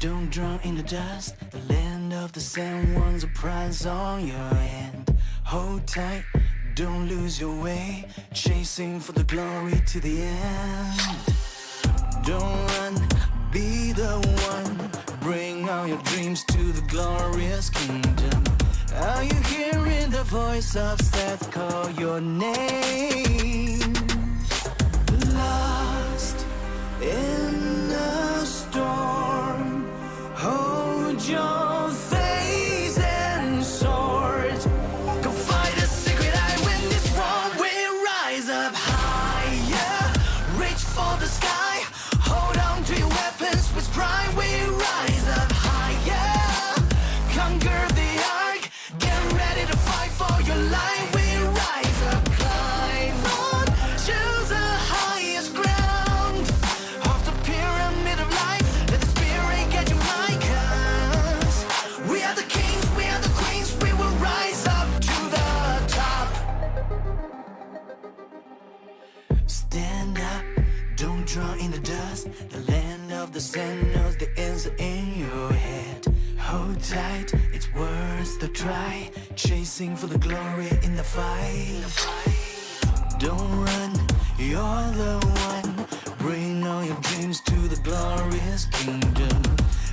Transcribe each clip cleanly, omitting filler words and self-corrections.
Don't drown in the dust. The land of the sand one's a prize on your hand. Hold tight, don't lose your way. Chasing for the glory to the end. Don't run, be the one. Bring all your dreams to the glorious kingdom. Are you hearing the voice of Seth call your name? Lost in the storm, hold your face and sword. Go fight a secret eye, win this war. We rise up higher, reach for the sky. Hold on to your weapons with pride. We rise up higher, conquer the ark. Get ready to fight for your life. We rise up, climb on, choose the highest ground of the pyramid of life. Let the spirit get you high, 'cause we are the kings, we are the queens. We will rise up to the top. Stand up, don't draw in the dust. The land of the sand knows the answer in your head. Hold tight, it's worth the try. Chasing for the glory in the fight. Don't run, you're the one. Bring all your dreams to the glorious kingdom.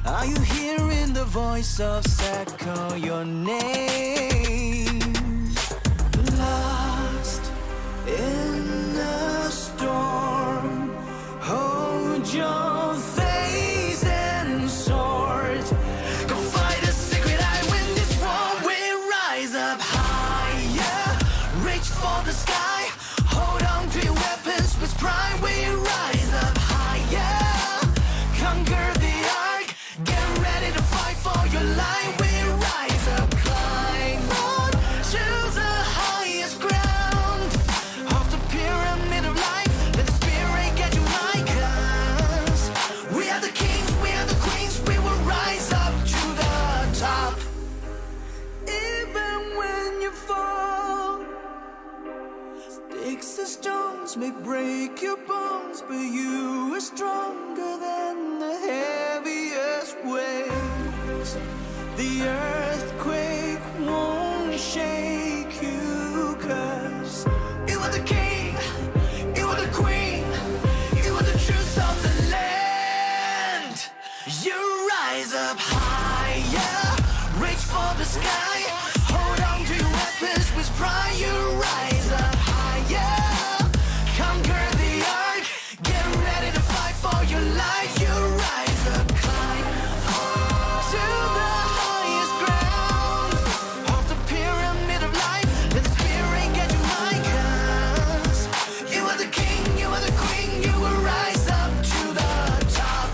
Are you hearing the voice of Seth call your name? Lost in the storm, hold your face and sword. Go fight a secret eye, win this war. We rise up higher, reach for the sky. Hold on to your weapons with pride. We rise up higher, conquer the ark. Get ready to fight for your life. We rise up, climb on, choose the highest ground of the pyramid of life. Let the spirit get you high, 'cause we are the kings, we are the queens. We will rise up to the top. Even when you fall, sticks and stones may break your bones, but you are stronger than the heaviest waves. The earthquake won't shake you, 'cause you are the king, you are the queen, you are the truth of the land. You rise up higher, reach for the sky. Hold on to your weapons with pride. You rise up higher, conquer the ark. Get ready to fight for your life. You rise up, climb to the highest ground of the pyramid of life. Let the spirit get you high, 'cause you are the king, you are the queen. You will rise up to the top.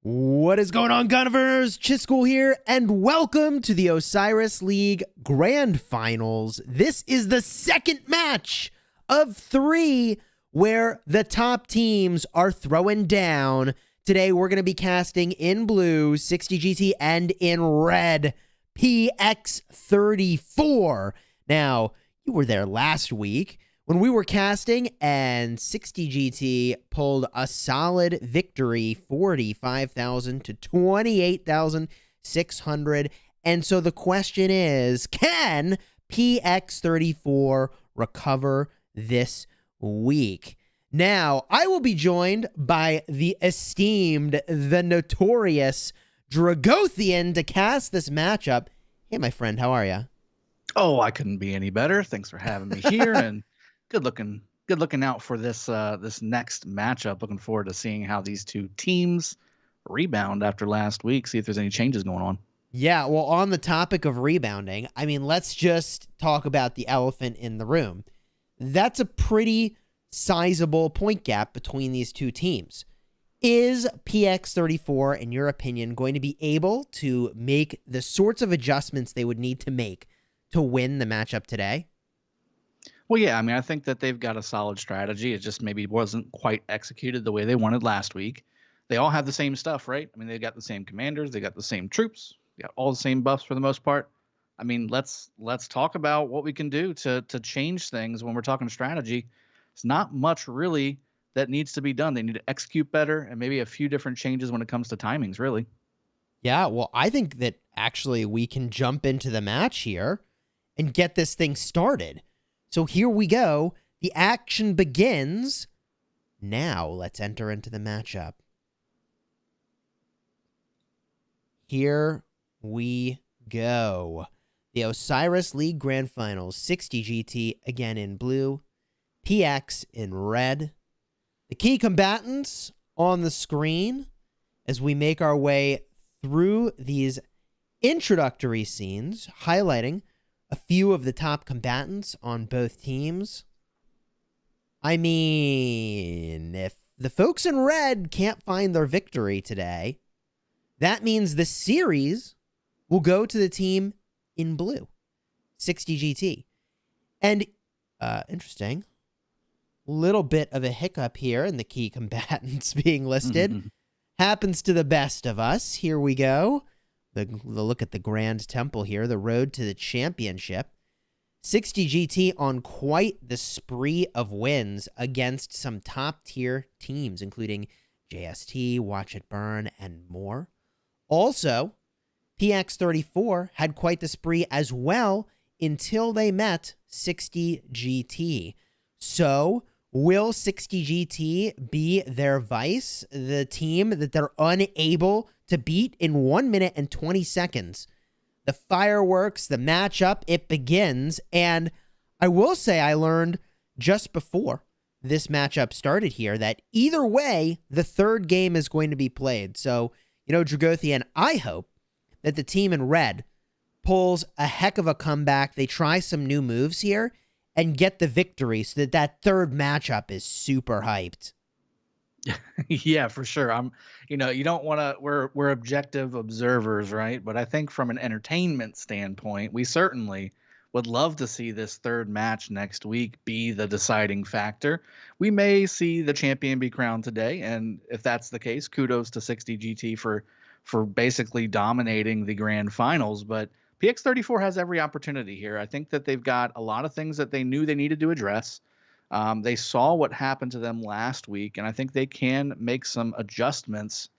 What is going on, Gunnivers? Chiscool here, and welcome to the Osiris League Grand Finals. This is the second match of 3 where the top teams are throwing down. Today, we're going to be casting in blue, 60GT, and in red, PX34. Now, you were there last week when we were casting, and 60GT pulled a solid victory, 45,000 to 28,600. And so the question is, can PX34 recover this week? Now, I will be joined by the esteemed, the notorious Dragothian to cast this matchup. Hey, my friend, how are you? Oh, I couldn't be any better. Thanks for having me here, and good looking out for this this next matchup. Looking forward to seeing how these two teams rebound after last week. See if there's any changes going on. Yeah, well, on the topic of rebounding, I mean, let's just talk about the elephant in the room. That's a pretty sizable point gap between these two teams. Is PX34, in your opinion, going to be able to make the sorts of adjustments they would need to make to win the matchup today? Well, yeah, I mean, I think that they've got a solid strategy. It just maybe wasn't quite executed the way they wanted last week. They all have the same stuff, right? I mean, they got the same commanders, they got the same troops, they got all the same buffs for the most part. I mean, let's talk about what we can do to change things when we're talking strategy. It's not much really that needs to be done. They need to execute better and maybe a few different changes when it comes to timings, really. Yeah, well, I think that actually we can jump into the match here and get this thing started. So here we go. The action begins. Now let's enter into the matchup. Here we go. The Osiris League Grand Finals, 60 GT again in blue, PX in red. The key combatants on the screen as we make our way through these introductory scenes, highlighting a few of the top combatants on both teams. I mean, if the folks in red can't find their victory today, that means the series will go to the team in blue, 60 GT. And, interesting, little bit of a hiccup here in the key combatants being listed. Happens to the best of us. Here we go. The look at the Grand Temple here, the road to the championship. 60 GT on quite the spree of wins against some top-tier teams, including JST, Watch It Burn, and more. Also, PX34 had quite the spree as well until they met 60 GT. So, will 60 GT be their vice, the team that they're unable to beat in 1 minute and 20 seconds? The fireworks, the matchup, it begins. And I will say I learned just before this matchup started here that either way, the third game is going to be played. So, Dragothian, I hope that the team in red pulls a heck of a comeback. They try some new moves here and get the victory so that that third matchup is super hyped. Yeah, for sure. You don't want to, we're objective observers, right? But I think from an entertainment standpoint, we certainly would love to see this third match next week be the deciding factor. We may see the champion be crowned today, and if that's the case, kudos to 60 GT for basically dominating the grand finals. But PX34 has every opportunity here. I think that they've got a lot of things that they knew they needed to address. They saw what happened to them last week, and I think they can make some adjustments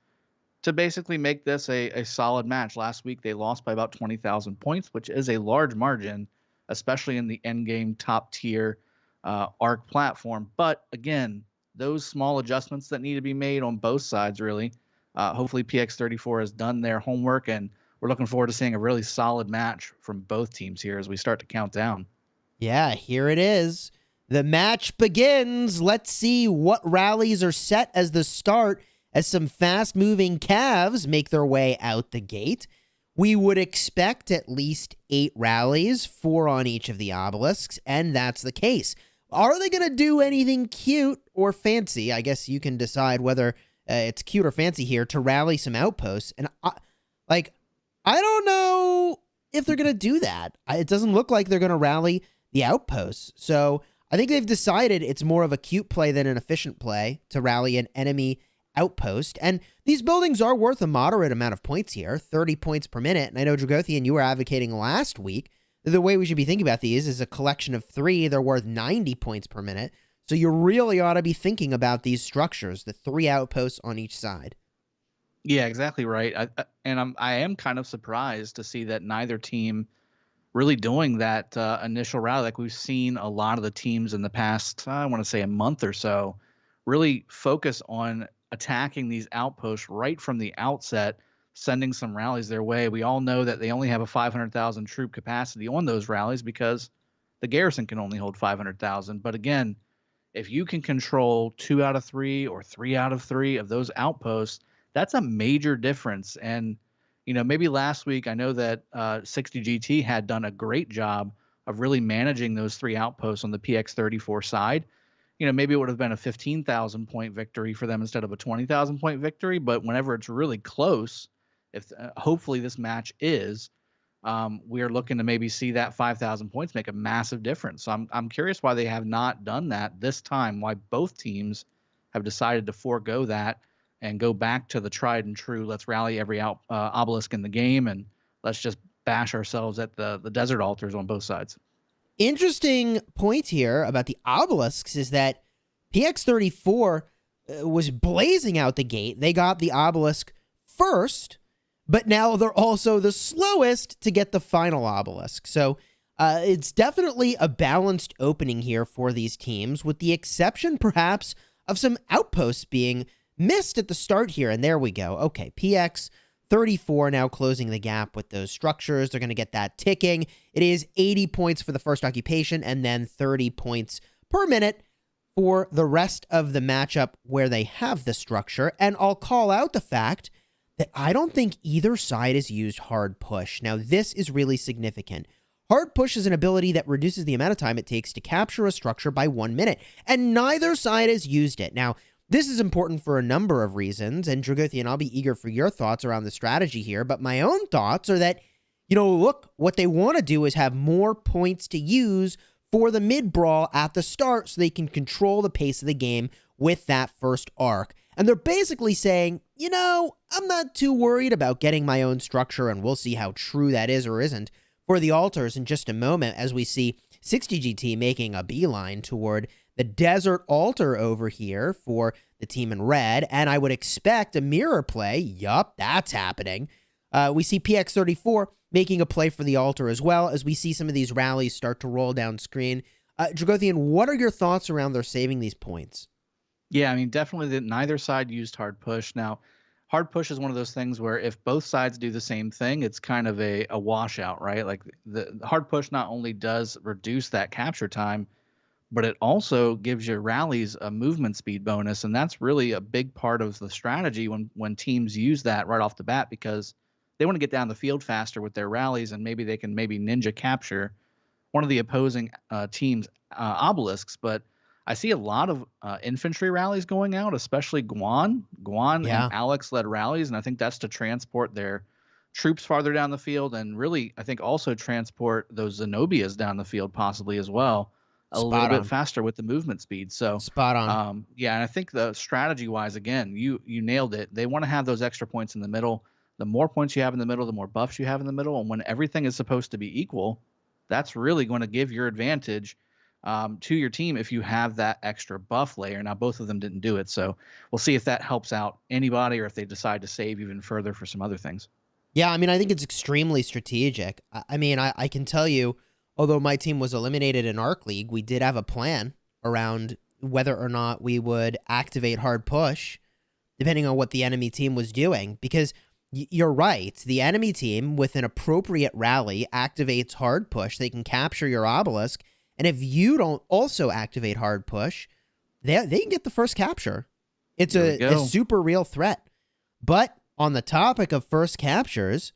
to basically make this a solid match. Last week, they lost by about 20,000 points, which is a large margin, especially in the endgame top tier ARC platform. But again, those small adjustments that need to be made on both sides, really. Hopefully, PX34 has done their homework, and we're looking forward to seeing a really solid match from both teams here as we start to count down. Yeah, here it is. The match begins. Let's see what rallies are set as the start as some fast-moving calves make their way out the gate. We would expect at least 8 rallies, 4 on each of the obelisks, and that's the case. Are they going to do anything cute or fancy? I guess you can decide whether it's cute or fancy here to rally some outposts. And I don't know if they're going to do that. It doesn't look like they're going to rally the outposts. So I think they've decided it's more of a cute play than an efficient play to rally an enemy outpost. And these buildings are worth a moderate amount of points here, 30 points per minute. And I know, Dragothian, you were advocating last week that the way we should be thinking about these is a collection of 3. They're worth 90 points per minute. So you really ought to be thinking about these structures, the 3 outposts on each side. Yeah, exactly right. I am kind of surprised to see that neither team really doing that initial rally. Like we've seen a lot of the teams in the past, I want to say a month or so, really focus on attacking these outposts right from the outset, sending some rallies their way. We all know that they only have a 500,000 troop capacity on those rallies because the garrison can only hold 500,000. But again, if you can control 2 out of 3 or 3 out of 3 of those outposts, that's a major difference. And maybe last week, I know that 60 GT had done a great job of really managing those 3 outposts on the PX34 side. Maybe it would have been a 15,000 point victory for them instead of a 20,000 point victory. But whenever it's really close, if hopefully this match is, we are looking to maybe see that 5,000 points make a massive difference. So I'm curious why they have not done that this time, why both teams have decided to forego that and go back to the tried and true, let's rally every obelisk in the game and let's just bash ourselves at the desert altars on both sides. Interesting point here about the obelisks is that PX34 was blazing out the gate. They got the obelisk first, but now they're also the slowest to get the final obelisk. So it's definitely a balanced opening here for these teams, with the exception perhaps of some outposts being missed at the start here. And there we go. Okay, PX34 now closing the gap with those structures. They're going to get that ticking. It is 80 points for the first occupation and then 30 points per minute for the rest of the matchup where they have the structure. And I'll call out the fact that I don't think either side has used hard push. Now, this is really significant. Hard push is an ability that reduces the amount of time it takes to capture a structure by 1 minute, and neither side has used it. Now, this is important for a number of reasons, and Dragothian, I'll be eager for your thoughts around the strategy here, but my own thoughts are that, look, what they want to do is have more points to use for the mid-brawl at the start so they can control the pace of the game with that first arc. And they're basically saying, I'm not too worried about getting my own structure, and we'll see how true that is or isn't for the altars in just a moment, as we see 60GT making a beeline toward the desert altar over here for the team in red, and I would expect a mirror play. Yup, that's happening. We see PX34 making a play for the altar as well, as we see some of these rallies start to roll down screen. Dragothian, what are your thoughts around their saving these points? Yeah, I mean, definitely that neither side used hard push. Now, hard push is one of those things where if both sides do the same thing, it's kind of a washout, right? Like the hard push not only does reduce that capture time, but it also gives your rallies a movement speed bonus. And that's really a big part of the strategy when teams use that right off the bat, because they want to get down the field faster with their rallies, and maybe they can ninja capture one of the opposing team's obelisks. But I see a lot of infantry rallies going out, especially Guan and Alex led rallies. And I think that's to transport their troops farther down the field, and really, I think also transport those Zenobias down the field possibly as well, a little bit faster with the movement speed. So spot on. Yeah, and I think the strategy wise, again, you nailed it. They want to have those extra points in the middle. The more points you have in the middle, the more buffs you have in the middle. And when everything is supposed to be equal, that's really going to give your advantage to your team if you have that extra buff layer. Now, both of them didn't do it, so we'll see if that helps out anybody or if they decide to save even further for some other things. Yeah, I mean, I think it's extremely strategic. I mean, I can tell you, although my team was eliminated in Arc League, we did have a plan around whether or not we would activate hard push, depending on what the enemy team was doing. Because you're right, the enemy team, with an appropriate rally, activates hard push. They can capture your obelisk. And if you don't also activate hard push, they can get the first capture. It's a super real threat. But on the topic of first captures,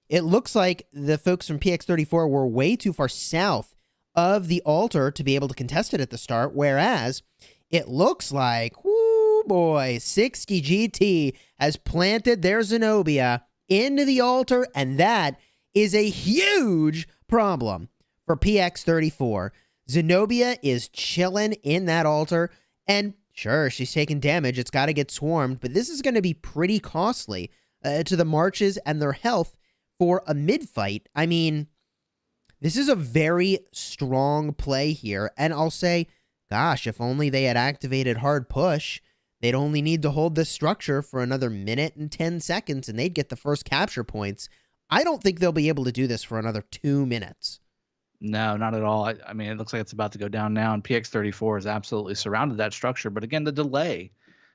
it looks like the folks from PX34 were way too far south of the altar to be able to contest it at the start, whereas it looks like, whoo boy, 60GT has planted their Zenobia into the altar, and that is a huge problem for PX34. Zenobia is chilling in that altar, and sure, she's taking damage. It's got to get swarmed, but this is going to be pretty costly to the marches and their health for a mid-fight. I mean, this is a very strong play here, and I'll say, gosh, if only they had activated hard push, they'd only need to hold this structure for another minute and 10 seconds, and they'd get the first capture points. I don't think they'll be able to do this for another 2 minutes. No, not at all. I mean, it looks like it's about to go down now, and PX34 has absolutely surrounded that structure. But again, the delay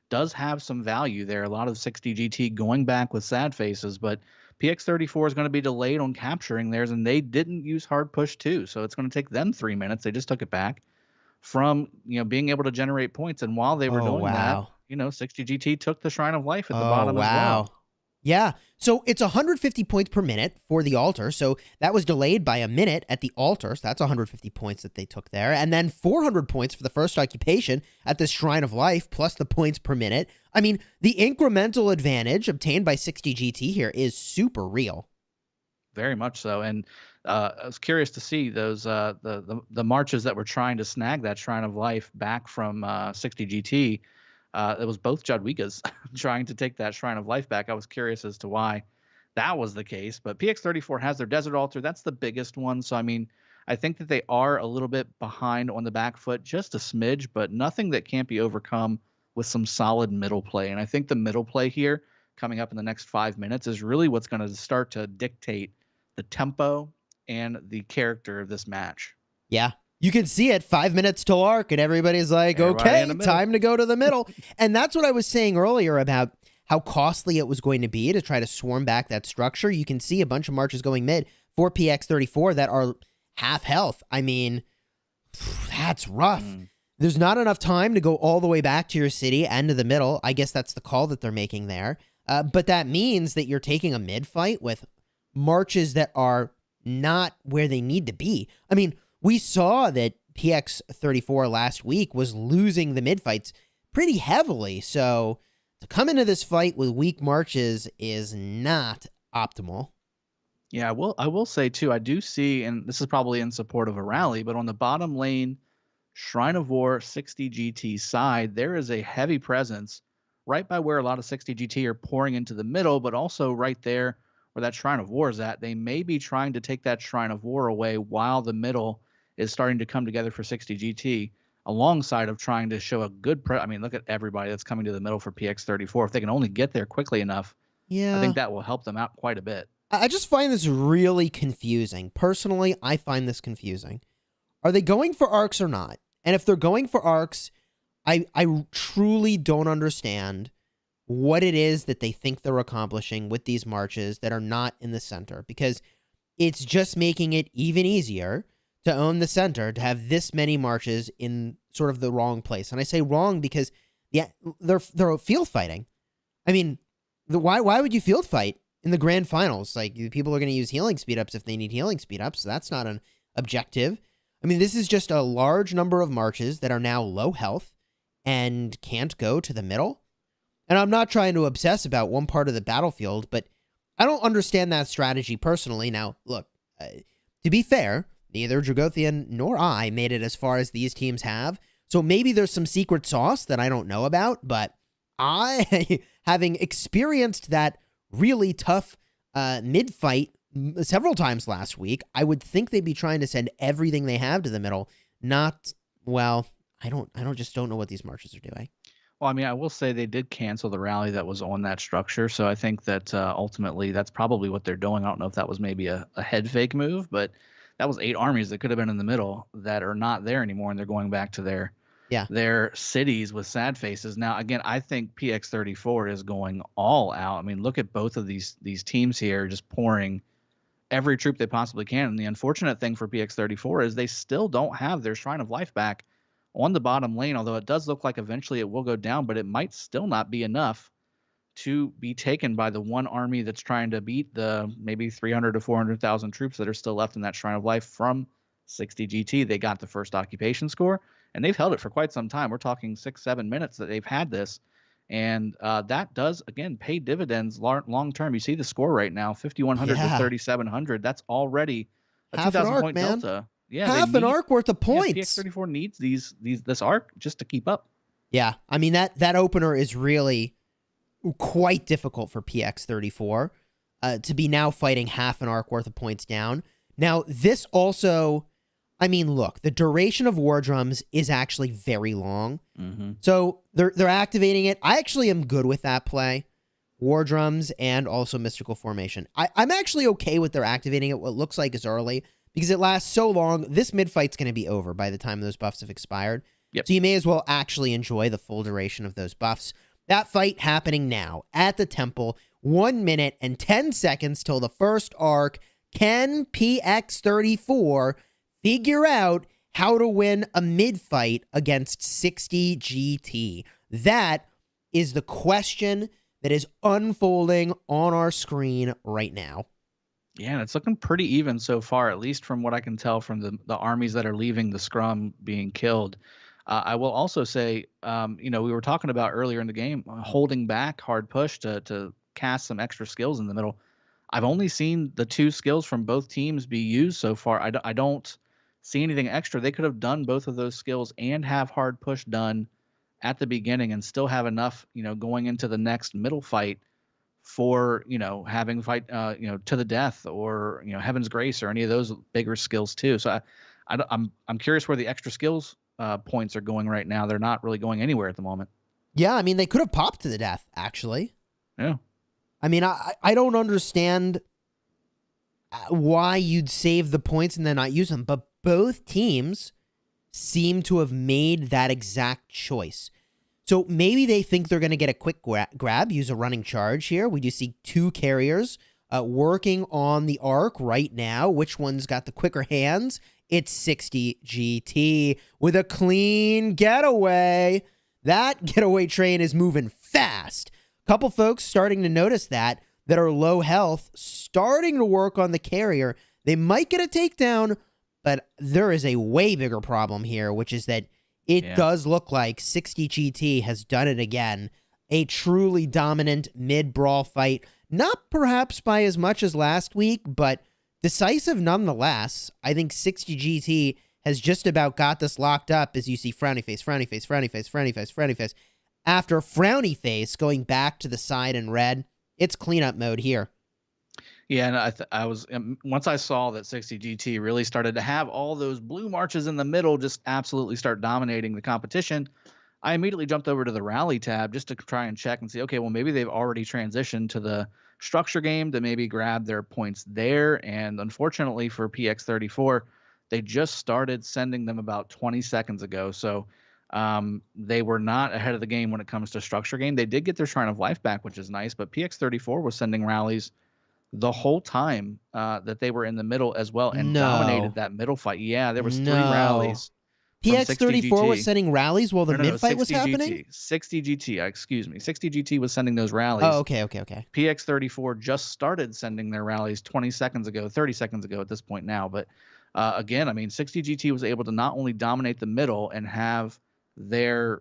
does have some value there. A lot of 60GT going back with sad faces, but PX34 is going to be delayed on capturing theirs, and they didn't use hard push too. So it's going to take them 3 minutes. They just took it back from being able to generate points. And while they were doing that, 60GT took the Shrine of Life at the bottom as well. Yeah, so it's 150 points per minute for the altar, so that was delayed by a minute at the altar, so that's 150 points that they took there, and then 400 points for the first occupation at the Shrine of Life, plus the points per minute. I mean, the incremental advantage obtained by 60GT here is super real. Very much so, and I was curious to see those the marches that were trying to snag that Shrine of Life back from 60GT. It was both Jadwigas trying to take that Shrine of Life back. I was curious as to why that was the case. But PX34 has their Desert Altar. That's the biggest one. So, I mean, I think that they are a little bit behind on the back foot, just a smidge, but nothing that can't be overcome with some solid middle play. And I think the middle play here coming up in the next 5 minutes is really what's going to start to dictate the tempo and the character of this match. Yeah. You can see it 5 minutes till arc, and everybody's like, Everybody okay, time to go to the middle. And that's what I was saying earlier about how costly it was going to be to try to swarm back that structure. You can see a bunch of marches going mid for PX34 that are half health. I mean, that's rough. There's not enough time to go all the way back to your city and to the middle. I guess that's the call that they're making there. But that means that you're taking a mid fight with marches that are not where they need to be. I mean, we saw that PX34 last week was losing the mid fights pretty heavily. So to come into this fight with weak marches is not optimal. Yeah, I will say too, I do see, and this is probably in support of a rally, but on the bottom lane, Shrine of War 60 GT side, there is a heavy presence right by where a lot of 60 GT are pouring into the middle, but also right there where that Shrine of War is at. They may be trying to take that Shrine of War away while the middle is starting to come together for 60 GT, alongside of trying to show a good I mean, look at everybody that's coming to the middle for PX34. If they can only get there quickly enough, Yeah. I think that will help them out quite a bit. I just find this really confusing. Personally, I find this confusing. Are they going for arcs or not? And if they're going for arcs, I truly don't understand what it is that they think they're accomplishing with these marches that are not in the center, because it's just making it even easier to own the center, to have this many marches in sort of the wrong place. And I say wrong because they're field fighting. I mean, why would you field fight in the grand finals? Like, people are going to use healing speed ups if they need healing speed ups. So that's not an objective. I mean, this is just a large number of marches that are now low health and can't go to the middle. And I'm not trying to obsess about one part of the battlefield, but I don't understand that strategy personally. Now, look, to be fair, neither Dragothian nor I made it as far as these teams have. So maybe there's some secret sauce that I don't know about, but I, having experienced that really tough mid-fight several times last week, I would think they'd be trying to send everything they have to the middle. Not, well, I don't know what these marches are doing. Well, I mean, I will say they did cancel the rally that was on that structure, so I think that ultimately that's probably what they're doing. I don't know if that was maybe a head fake move, but that was 8 armies that could have been in the middle that are not there anymore, and they're going back to their cities with sad faces. Now, again, I think PX34 is going all out. I mean, look at both of these teams here, just pouring every troop they possibly can. And the unfortunate thing for PX34 is they still don't have their Shrine of Life back on the bottom lane, although it does look like eventually it will go down, but it might still not be enough to be taken by the one army that's trying to beat the maybe 300 to 400,000 troops that are still left in that Shrine of Life from 60 GT. They got the first occupation score, and they've held it for quite some time. We're talking 6-7 minutes that they've had this, and that does, again, pay dividends long term. You see the score right now, 5,100 to 3,700. That's already a Half 2,000 an arc, point man. delta. Yeah, half an arc worth of points. PX34 needs this arc just to keep up. Yeah, I mean, that opener is really quite difficult for PX34 to be now fighting half an arc worth of points down. Now, this also, I mean, look, the duration of War Drums is actually very long. Mm-hmm. So they're activating it. I actually am good with that play. War Drums and also Mystical Formation. I'm actually okay with their activating it. What looks like is early, because it lasts so long. This mid-fight's going to be over by the time those buffs have expired. Yep. So you may as well actually enjoy the full duration of those buffs. That fight happening now at the temple. 1 minute and 10 seconds till the first arc. Can PX34 figure out how to win a mid-fight against 60 GT? That is the question that is unfolding on our screen right now. Yeah, and it's looking pretty even so far, at least from what I can tell from the armies that are leaving the scrum being killed. I will also say, we were talking about earlier in the game, holding back hard push to cast some extra skills in the middle. I've only seen the 2 skills from both teams be used so far. I don't see anything extra. They could have done both of those skills and have hard push done at the beginning and still have enough, going into the next middle fight for, having fight, to the death, or, Heaven's Grace, or any of those bigger skills too. So I'm curious where the extra skills points are going right now. They're not really going anywhere at the moment. Yeah, I mean, they could have popped to the death, actually. Yeah. I mean, I don't understand why you'd save the points and then not use them, but both teams seem to have made that exact choice. So maybe they think they're going to get a quick grab, use a running charge here. We do see two carriers working on the arc right now. Which one's got the quicker hands? It's 60 GT with a clean getaway. That getaway train is moving fast. Couple folks starting to notice that are low health, starting to work on the carrier. They might get a takedown, but there is a way bigger problem here, which is that it does look like 60 GT has done it again. A truly dominant mid-brawl fight. Not perhaps by as much as last week, but decisive nonetheless. I think 60 GT has just about got this locked up, as you see frowny face, frowny face, frowny face, frowny face, frowny face. After frowny face going back to the side in red, it's cleanup mode here. Yeah, and I was once I saw that 60 GT really started to have all those blue marches in the middle just absolutely start dominating the competition, I immediately jumped over to the rally tab just to try and check and see, okay, well, maybe they've already transitioned to the structure game to maybe grab their points there. And unfortunately for PX34, they just started sending them about 20 seconds ago. So they were not ahead of the game when it comes to structure game. They did get their Shrine of Life back, which is nice, but PX34 was sending rallies the whole time that they were in the middle as well, and dominated that middle fight. Yeah, there was 3 rallies. PX34 was sending rallies while the mid-fight was happening? 60 GT, excuse me. 60 GT was sending those rallies. Oh, okay. PX34 just started sending their rallies 20 seconds ago, 30 seconds ago at this point now. But again, I mean, 60 GT was able to not only dominate the middle and have their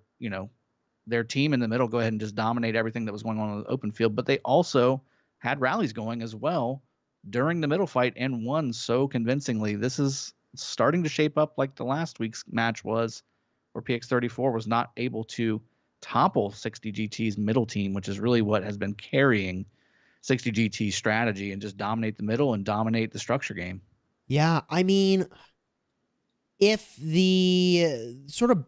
team in the middle go ahead and just dominate everything that was going on in the open field, but they also had rallies going as well during the middle fight and won so convincingly. This is starting to shape up like the last week's match was, where PX34 was not able to topple 60 GT's middle team, which is really what has been carrying 60 GT's strategy, and just dominate the middle and dominate the structure game. Yeah, I mean, if the sort of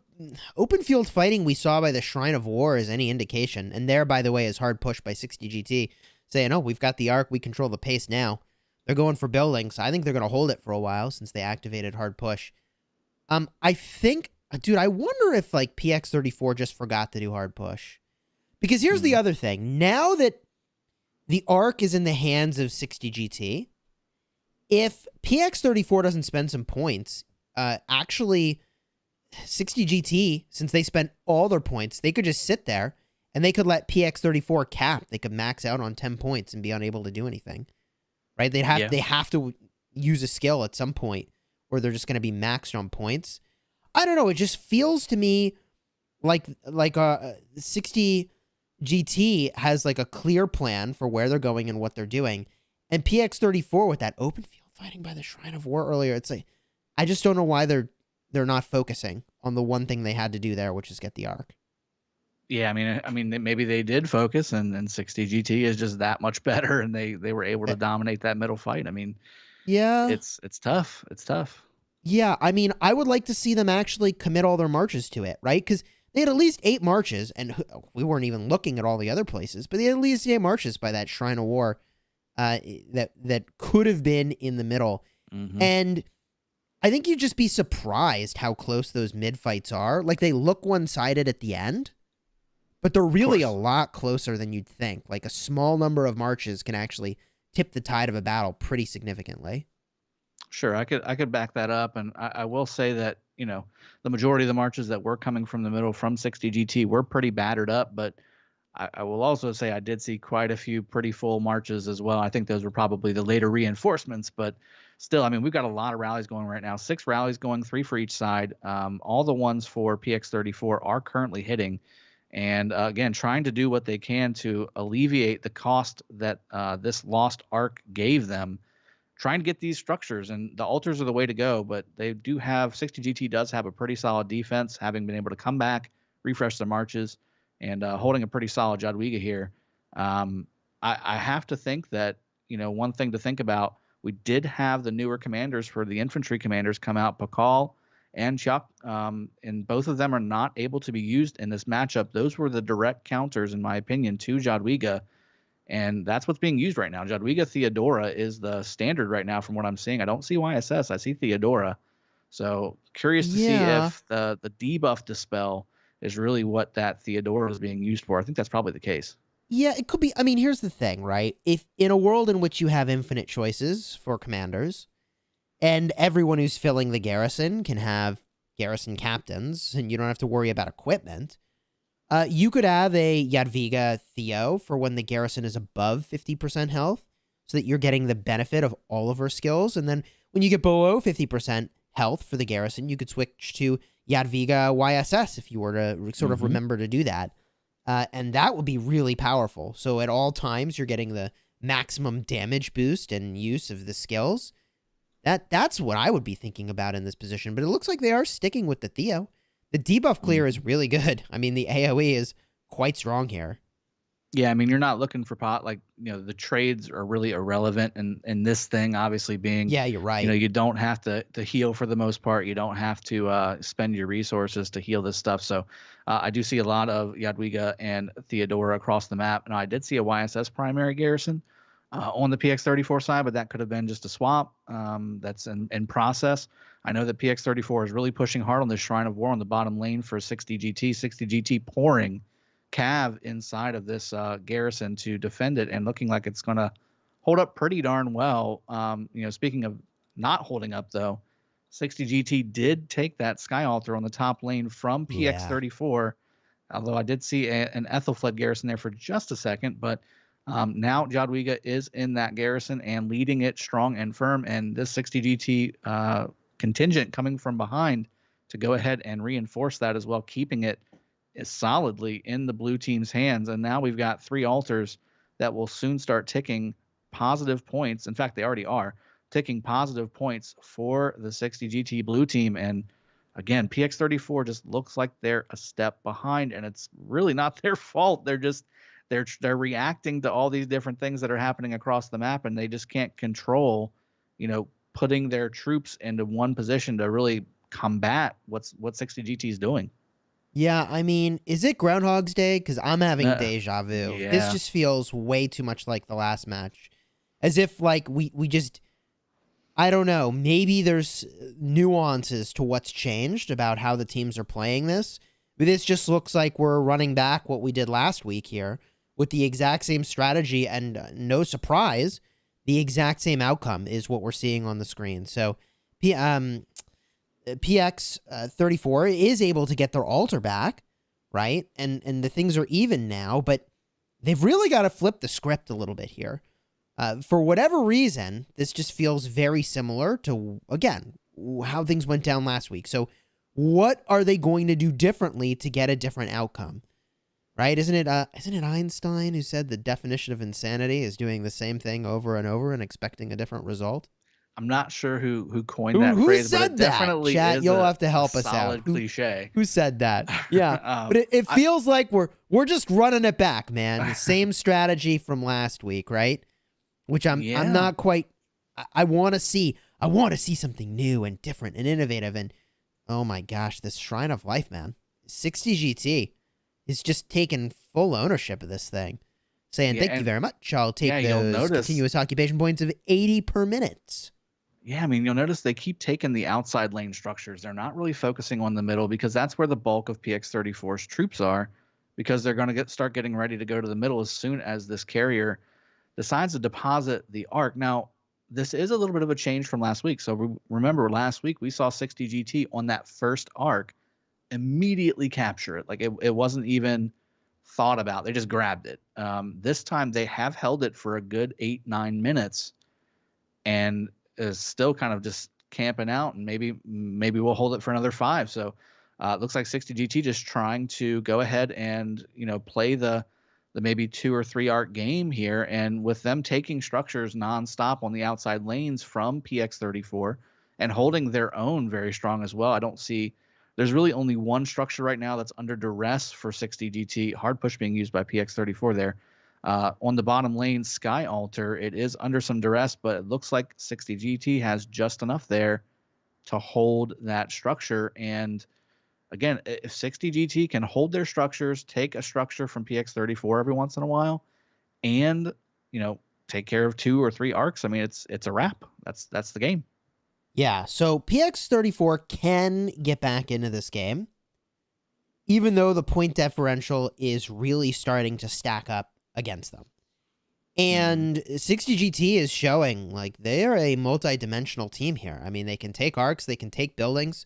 open field fighting we saw by the Shrine of War is any indication, and there, by the way, is hard push by 60 GT, saying, oh, we've got the arc, we control the pace now. They're going for buildings. I think they're going to hold it for a while since they activated hard push. I think, dude, I wonder if like PX34 just forgot to do hard push. Because here's the other thing. Now that the arc is in the hands of 60 GT, if PX34 doesn't spend some points, actually 60 GT, since they spent all their points, they could just sit there and they could let PX34 cap. They could max out on 10 points and be unable to do anything. Right? They have to use a skill at some point, or they're just going to be maxed on points. I don't know. It just feels to me like 60 GT has like a clear plan for where they're going and what they're doing. And PX34 with that open field fighting by the Shrine of War earlier, it's like, I just don't know why they're not focusing on the one thing they had to do there, which is get the arc. Yeah, I mean, maybe they did focus, and 60 GT is just that much better, and they were able to dominate that middle fight. I mean, yeah, it's tough. It's tough. Yeah, I mean, I would like to see them actually commit all their marches to it, right? Because they had at least 8 marches, and we weren't even looking at all the other places, but they had at least 8 marches by that Shrine of War that could have been in the middle. Mm-hmm. And I think you'd just be surprised how close those mid-fights are. Like, they look one-sided at the end, but they're really a lot closer than you'd think. Like, a small number of marches can actually tip the tide of a battle pretty significantly. Sure, I could back that up, and I will say that, the majority of the marches that were coming from the middle from 60 GT were pretty battered up, but I will also say I did see quite a few pretty full marches as well. I think those were probably the later reinforcements, but still, I mean, we've got a lot of rallies going right now. 6 rallies going, 3 for each side. All the ones for PX34 are currently hitting. And again, trying to do what they can to alleviate the cost that this lost arc gave them, trying to get these structures. And the altars are the way to go, but they do have, 60 GT does have a pretty solid defense, having been able to come back, refresh their marches, and holding a pretty solid Jadwiga here. I have to think that, one thing to think about, we did have the newer commanders for the infantry commanders come out, Pakal and Chuck, and both of them are not able to be used in this matchup. Those were the direct counters, in my opinion, to Jadwiga, and that's what's being used right now. Jadwiga Theodora is the standard right now from what I'm seeing. I don't see YSS. I see Theodora. So curious to see Yeah. if the debuff dispel is really what that Theodora is being used for. I think that's probably the case. Yeah, it could be. I mean, here's the thing, right? If in a world in which you have infinite choices for commanders, and everyone who's filling the garrison can have garrison captains, and you don't have to worry about equipment, you could have a Jadwiga Theo for when the garrison is above 50% health, so that you're getting the benefit of all of her skills. And then when you get below 50% health for the garrison, you could switch to Jadwiga YSS if you were to sort of remember to do that. And that would be really powerful. So at all times, you're getting the maximum damage boost and use of the skills. That's what I would be thinking about in this position. But it looks like they are sticking with the Theo. The debuff clear is really good. I mean, the AoE is quite strong here. Yeah, I mean, you're not looking for pot, like, the trades are really irrelevant in this thing, obviously being, Yeah, you're right. you don't have to heal for the most part. You don't have to spend your resources to heal this stuff. So I do see a lot of Jadwiga and Theodora across the map. And I did see a YSS primary garrison on the PX34 side, but that could have been just a swap that's in process. I know that PX34 is really pushing hard on this Shrine of War on the bottom lane for 60 GT. 60 GT pouring Cav inside of this garrison to defend it, and looking like it's going to hold up pretty darn well. Speaking of not holding up, though, 60 GT did take that Sky Altar on the top lane from PX34, although I did see an Ethelfled garrison there for just a second, but now Jadwiga is in that garrison and leading it strong and firm, and this 60 GT contingent coming from behind to go ahead and reinforce that as well, keeping it is solidly in the blue team's hands. And now we've got 3 altars that will soon start ticking positive points. In fact, they already are ticking positive points for the 60 GT blue team. And again, PX34 just looks like they're a step behind, and it's really not their fault. They're reacting to all these different things that are happening across the map, and they just can't control, putting their troops into one position to really combat what 60 GT is doing. Yeah, I mean, is it Groundhog's Day? Because I'm having deja vu. Yeah. This just feels way too much like the last match. As if, like, we just... I don't know. Maybe there's nuances to what's changed about how the teams are playing this. But this just looks like we're running back what we did last week here with the exact same strategy, and no surprise, the exact same outcome is what we're seeing on the screen. So, PX34 is able to get their altar back, right? And the things are even now, but they've really got to flip the script a little bit here. For whatever reason, this just feels very similar to, again, how things went down last week. So what are they going to do differently to get a different outcome? Right? Isn't it Einstein who said the definition of insanity is doing the same thing over and over and expecting a different result? I'm not sure who coined that phrase, but it definitely Chat, is you'll have to help us solid out. cliche. Who said that? Yeah, but it feels like we're just running it back, man. The same strategy from last week, right? Which I'm not quite. I want to see something new and different and innovative. And oh my gosh, this Shrine of Life, man, 60 GT is just taking full ownership of this thing, saying thank you very much. I'll take those continuous occupation points of 80 per minute. Yeah, I mean, you'll notice they keep taking the outside lane structures. They're not really focusing on the middle, because that's where the bulk of PX34's troops are, because they're going to start getting ready to go to the middle as soon as this carrier decides to deposit the arc. Now, this is a little bit of a change from last week. So remember, last week we saw 60 GT on that first arc immediately capture it. Like it wasn't even thought about. They just grabbed it. This time they have held it for a good 8-9 minutes, and is still kind of just camping out, and maybe we'll hold it for another 5. So it looks like 60 GT just trying to go ahead and play the maybe 2 or 3 arc game here, and with them taking structures nonstop on the outside lanes from PX34 and holding their own very strong as well. I don't see, there's really only one structure right now that's under duress for 60 GT. Hard push being used by PX34 there. On the bottom lane, Sky Altar, it is under some duress, but it looks like 60 GT has just enough there to hold that structure. And again, if 60 GT can hold their structures, take a structure from PX34 every once in a while, and take care of 2 or 3 arcs, I mean, it's a wrap. That's the game. Yeah, so PX34 can get back into this game, even though the point differential is really starting to stack up against them. And 60 GT is showing like they are a multi-dimensional team here. I mean, they can take arcs, they can take buildings.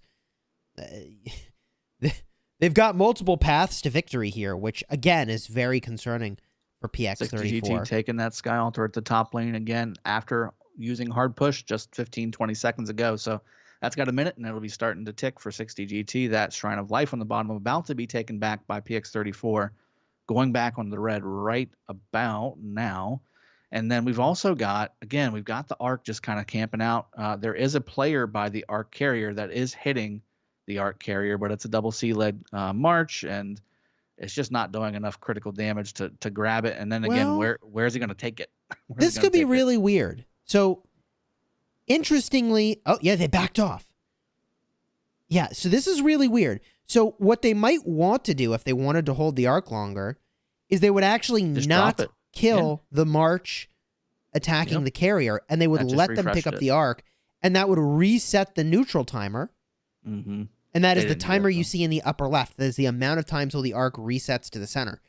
They've got multiple paths to victory here, which again is very concerning for PX34. 60 GT taking that Sky Altar at the top lane again after using hard push just 15-20 seconds ago. So that's got a minute, and it'll be starting to tick for 60 GT. That Shrine of Life on the bottom about to be taken back by PX34, going back on the red right about now. And then we've also got, again, we've got the Arc just kind of camping out. There is a player by the Arc Carrier that is hitting the Arc Carrier, but it's a double C-led March, and it's just not doing enough critical damage to grab it. And then again, where's he going to take it? This could be really weird. So, interestingly, oh, yeah, they backed off. Yeah, so this is really weird. So, what they might want to do if they wanted to hold the arc longer is they would actually just not kill the March attacking the carrier, and they would let them pick up the arc, and that would reset the neutral timer. Mm-hmm. And that is the timer you see in the upper left. That is the amount of time till the arc resets to the center.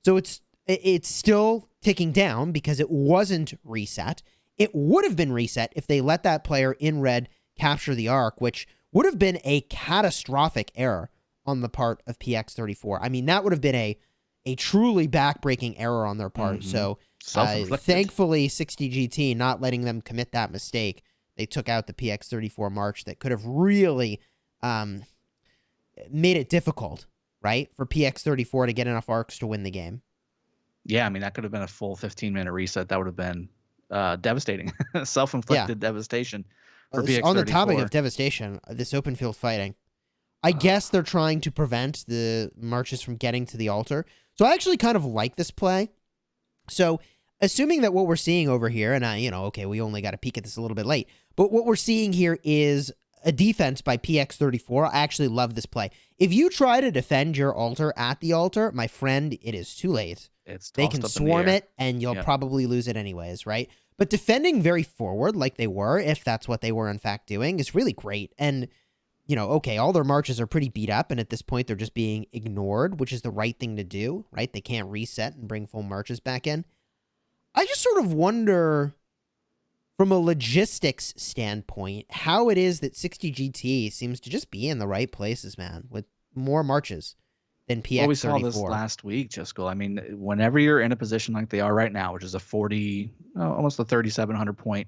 So, it's still ticking down because it wasn't reset. It would have been reset if they let that player in red capture the arc, which would have been a catastrophic error on the part of PX34. I mean, that would have been a truly backbreaking error on their part. Mm-hmm. So thankfully, 60 GT not letting them commit that mistake. They took out the PX34 March that could have really made it difficult, right, for PX34 to get enough arcs to win the game. Yeah, I mean, that could have been a full 15-minute reset. That would have been devastating, self-inflicted devastation for PX34. On the topic of devastation, this open field fighting, I guess they're trying to prevent the Marches from getting to the altar. So I actually kind of like this play. So assuming that what we're seeing over here, and okay, we only got a peek at this a little bit late, but what we're seeing here is a defense by PX34. I actually love this play. If you try to defend your altar at the altar, my friend, it is too late. They can swarm it, and you'll probably lose it anyways, right? But defending very forward like they were, if that's what they were in fact doing, is really great. And, okay, all their marches are pretty beat up, and at this point they're just being ignored, which is the right thing to do, right? They can't reset and bring full marches back in. I just sort of wonder, from a logistics standpoint, how it is that 60 GT seems to just be in the right places, man, with more marches than PX34. Well, we saw this last week, Jiskel. I mean, whenever you're in a position like they are right now, which is almost a 3,700 point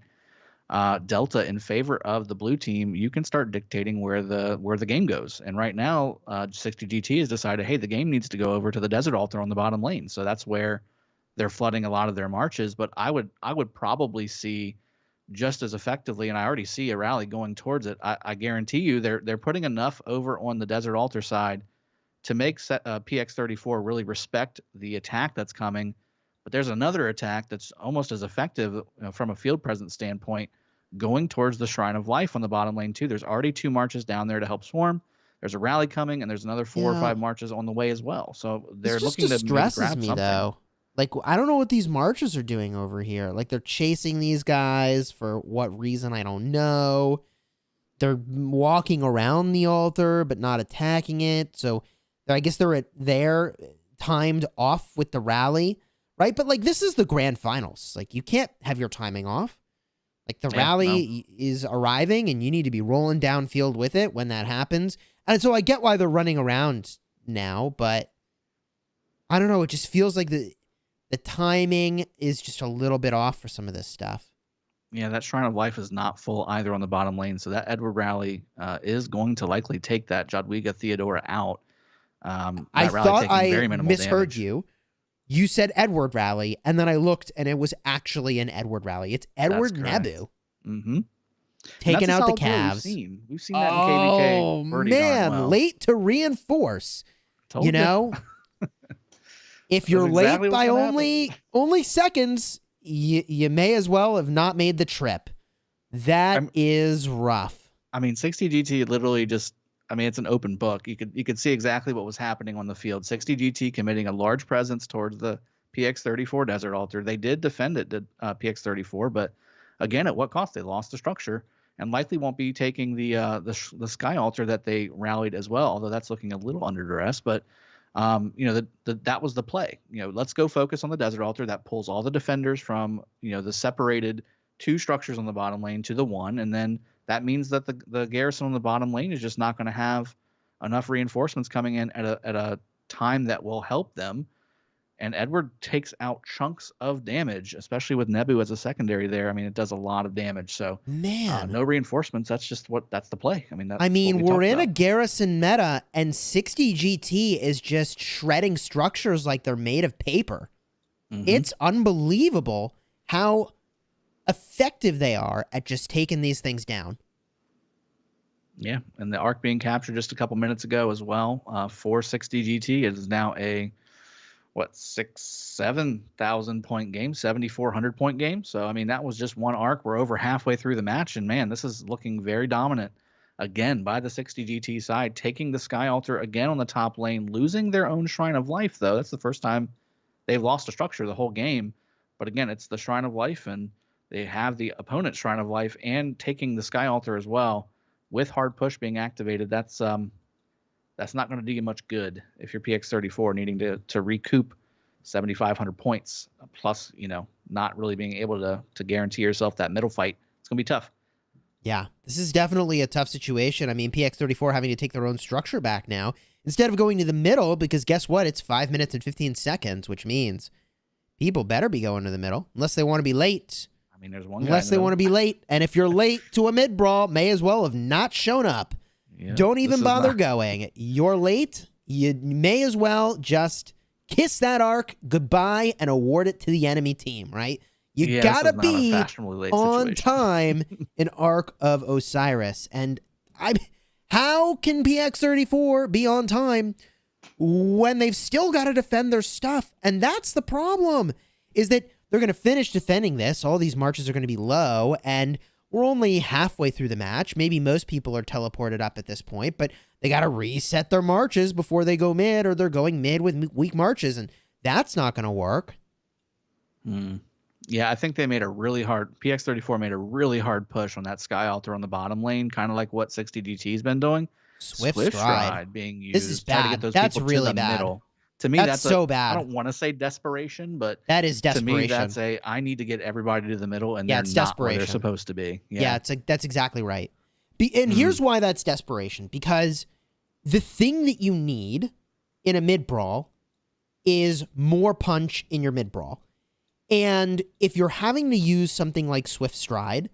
delta in favor of the blue team, you can start dictating where the game goes. And right now, 60 GT has decided, hey, the game needs to go over to the Desert Altar on the bottom lane. So that's where they're flooding a lot of their marches. But I would probably see just as effectively, and I already see a rally going towards it. I guarantee you they're putting enough over on the Desert Altar side to make PX34 really respect the attack that's coming. But there's another attack that's almost as effective from a field presence standpoint going towards the Shrine of Life on the bottom lane too. There's already 2 marches down there to help swarm. There's a rally coming, and there's another 4 or 5 marches on the way as well. So they're looking to grab something. Though. Like, I don't know what these marches are doing over here. Like, they're chasing these guys for what reason, I don't know. They're walking around the altar, but not attacking it. So I guess they're timed off with the rally, right? But, like, this is the grand finals. Like, you can't have your timing off. Like, the rally is arriving, and you need to be rolling downfield with it when that happens. And so I get why they're running around now, but I don't know. It just feels like the timing is just a little bit off for some of this stuff. Yeah, that Shrine of Life is not full either on the bottom lane, so that Edward rally is going to likely take that Jadwiga Theodora out. I thought I misheard damage. You said Edward rally, and then I looked, and it was actually an Edward rally. It's Edward Nebu. Mm-hmm. Taking out the Cavs. We've seen that in KVK. Oh, man, late to reinforce. Told you. If you're That's late exactly what's by gonna only seconds, you may as well have not made the trip. That is rough. I mean, 60 GT literally just, I mean, it's an open book. You could see exactly what was happening on the field. 60 GT committing a large presence towards the PX34 Desert Altar. They did defend it, PX34, but again, at what cost? They lost the structure and likely won't be taking the Sky Altar that they rallied as well, although that's looking a little under duress. But that was the play. Let's go focus on the Desert Altar. That pulls all the defenders from the separated 2 structures on the bottom lane to the 1, and then that means that the garrison on the bottom lane is just not going to have enough reinforcements coming in at a time that will help them. And Edward takes out chunks of damage, especially with Nebu as a secondary there. I mean, it does a lot of damage. So, man, no reinforcements. That's the play. I mean, we're in a garrison meta, and 60 GT is just shredding structures like they're made of paper. Mm-hmm. It's unbelievable how effective they are at just taking these things down. Yeah, and the arc being captured just a couple minutes ago as well. For 60 GT, it is now a 7,000 point game, 7,400 point game. So I mean, that was just one arc. We're over halfway through the match, and man, this is looking very dominant again by the 60 GT side, taking the Sky Altar again on the top lane, losing their own Shrine of Life though. That's the first time they've lost a structure the whole game. But again, it's the Shrine of Life, and they have the opponent's Shrine of Life and taking the Sky Altar as well with hard push being activated. That's not going to do you much good if you're PX34 needing to recoup 7,500 points, plus, not really being able to guarantee yourself that middle fight. It's going to be tough. Yeah, this is definitely a tough situation. I mean, PX34 having to take their own structure back now instead of going to the middle, because guess what? It's 5 minutes and 15 seconds, which means people better be going to the middle unless they want to be late. I mean, there's one unless they want to be late. And if you're late to a mid brawl, may as well have not shown up. Yeah, don't even bother going. You're late. You may as well just kiss that arc goodbye and award it to the enemy team, right? You gotta be on time in Arc of Osiris. And how can PX34 be on time when they've still got to defend their stuff? And that's the problem, is that they're going to finish defending this. All these marches are going to be low, and we're only halfway through the match. Maybe most people are teleported up at this point, but they got to reset their marches before they go mid, or they're going mid with weak marches, and that's not going to work. Yeah, I think they made PX34 made a really hard push on that Sky Altar on the bottom lane, kind of like what 60 GT's been doing. Swift stride being used. This is bad. To get those that's people really to the bad. Middle. To me, that's so bad. I don't want to say desperation, but that is desperation. To me, that's I need to get everybody to the middle, and they're not where they're supposed to be. Yeah, that's exactly right. And here's why that's desperation, because the thing that you need in a mid brawl is more punch in your mid brawl. And if you're having to use something like Swift Stride,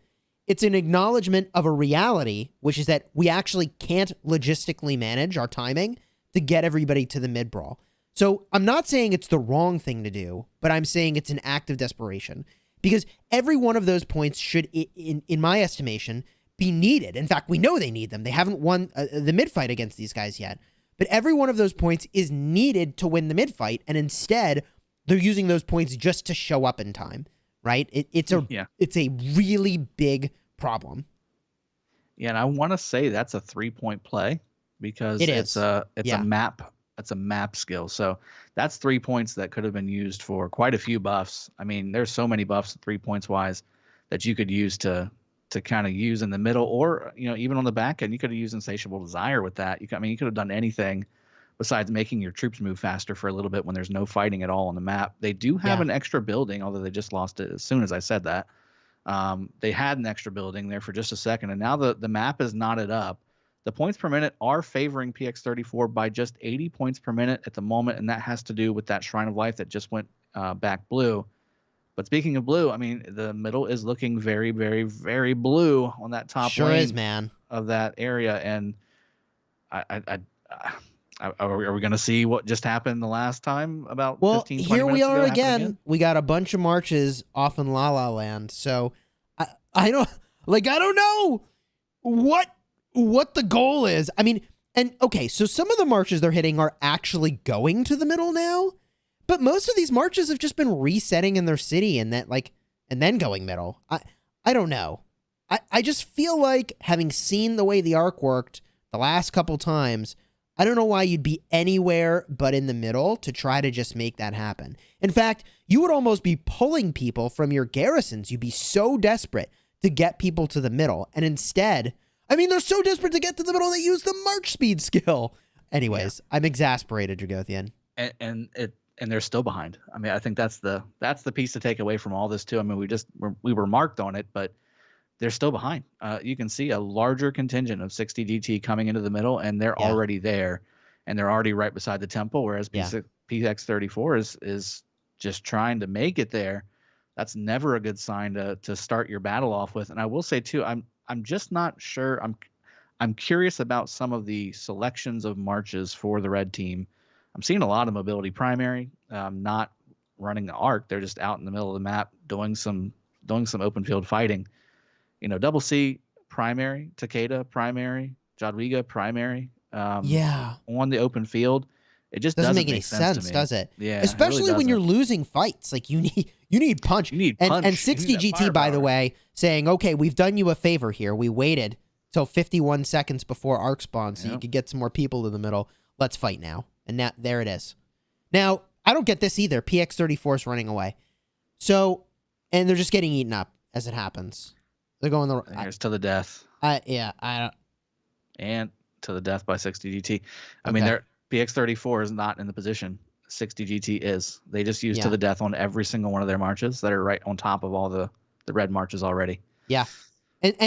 it's an acknowledgement of a reality, which is that we actually can't logistically manage our timing to get everybody to the mid brawl. So I'm not saying it's the wrong thing to do, but I'm saying it's an act of desperation, because every one of those points should, in my estimation, be needed. In fact, we know they need them. They haven't won the mid fight against these guys yet, but every one of those points is needed to win the mid fight, and instead they're using those points just to show up in time, right? It's a really big problem. Yeah, and I want to say that's a 3-point play, because it's a map. That's a map skill. So that's 3 points that could have been used for quite a few buffs. I mean, there's so many buffs 3 points wise that you could use to kind of use in the middle, or even on the back end. You could have used Insatiable Desire with that. You could have done anything besides making your troops move faster for a little bit when there's no fighting at all on the map. They do have an extra building, although they just lost it as soon as I said that. They had an extra building there for just a second, and now the map is knotted up. The points per minute are favoring PX34 by just 80 points per minute at the moment, and that has to do with that Shrine of Life that just went back blue. But speaking of blue, I mean, the middle is looking very, very, very blue on that top lane of that area, and are we going to see what just happened the last time about 15, 20 here minutes we are ago again. We got a bunch of marches off in La La Land, so I don't know what the goal is. I mean, and okay, so some of the marches they're hitting are actually going to the middle now, But most of these marches have just been resetting in their city and then going middle. I don't know. I just feel like, having seen the way the arc worked the last couple times, I don't know why you'd be anywhere but in the middle to try to just make that happen. In fact, you would almost be pulling people from your garrisons. You'd be so desperate to get people to the middle. And instead, I mean, they're so desperate to get to the middle, they use the march speed skill. Anyways, I'm exasperated, Dragothian. And they're still behind. I mean, I think that's the piece to take away from all this too. I mean, we were marked on it, but they're still behind. You can see a larger contingent of 60 GT coming into the middle, and they're already there, and they're already right beside the temple. Whereas PX34 is just trying to make it there. That's never a good sign to start your battle off with. And I will say too, I'm just not sure. I'm curious about some of the selections of marches for the red team. I'm seeing a lot of mobility primary, not running the arc. They're just out in the middle of the map doing some open field fighting. You know, Double C primary, Takeda primary, Jadwiga primary. On the open field, it just doesn't make any sense to me. Does it? Yeah, especially really when you're losing fights. Like, you need punch. You need punch. And 60 GT, by the way, saying, okay, we've done you a favor here. We waited till 51 seconds before arc spawn so you could get some more people in the middle. Let's fight now. And now there it is. Now, I don't get this either. PX34 is running away. So, and they're just getting eaten up as it happens. They're going the Here's to the death. I don't. And to the death by 60 GT. I mean, PX34 is not in the position 60 GT is. They just used to the death on every single one of their marches that are right on top of all the red marches already. Yeah. And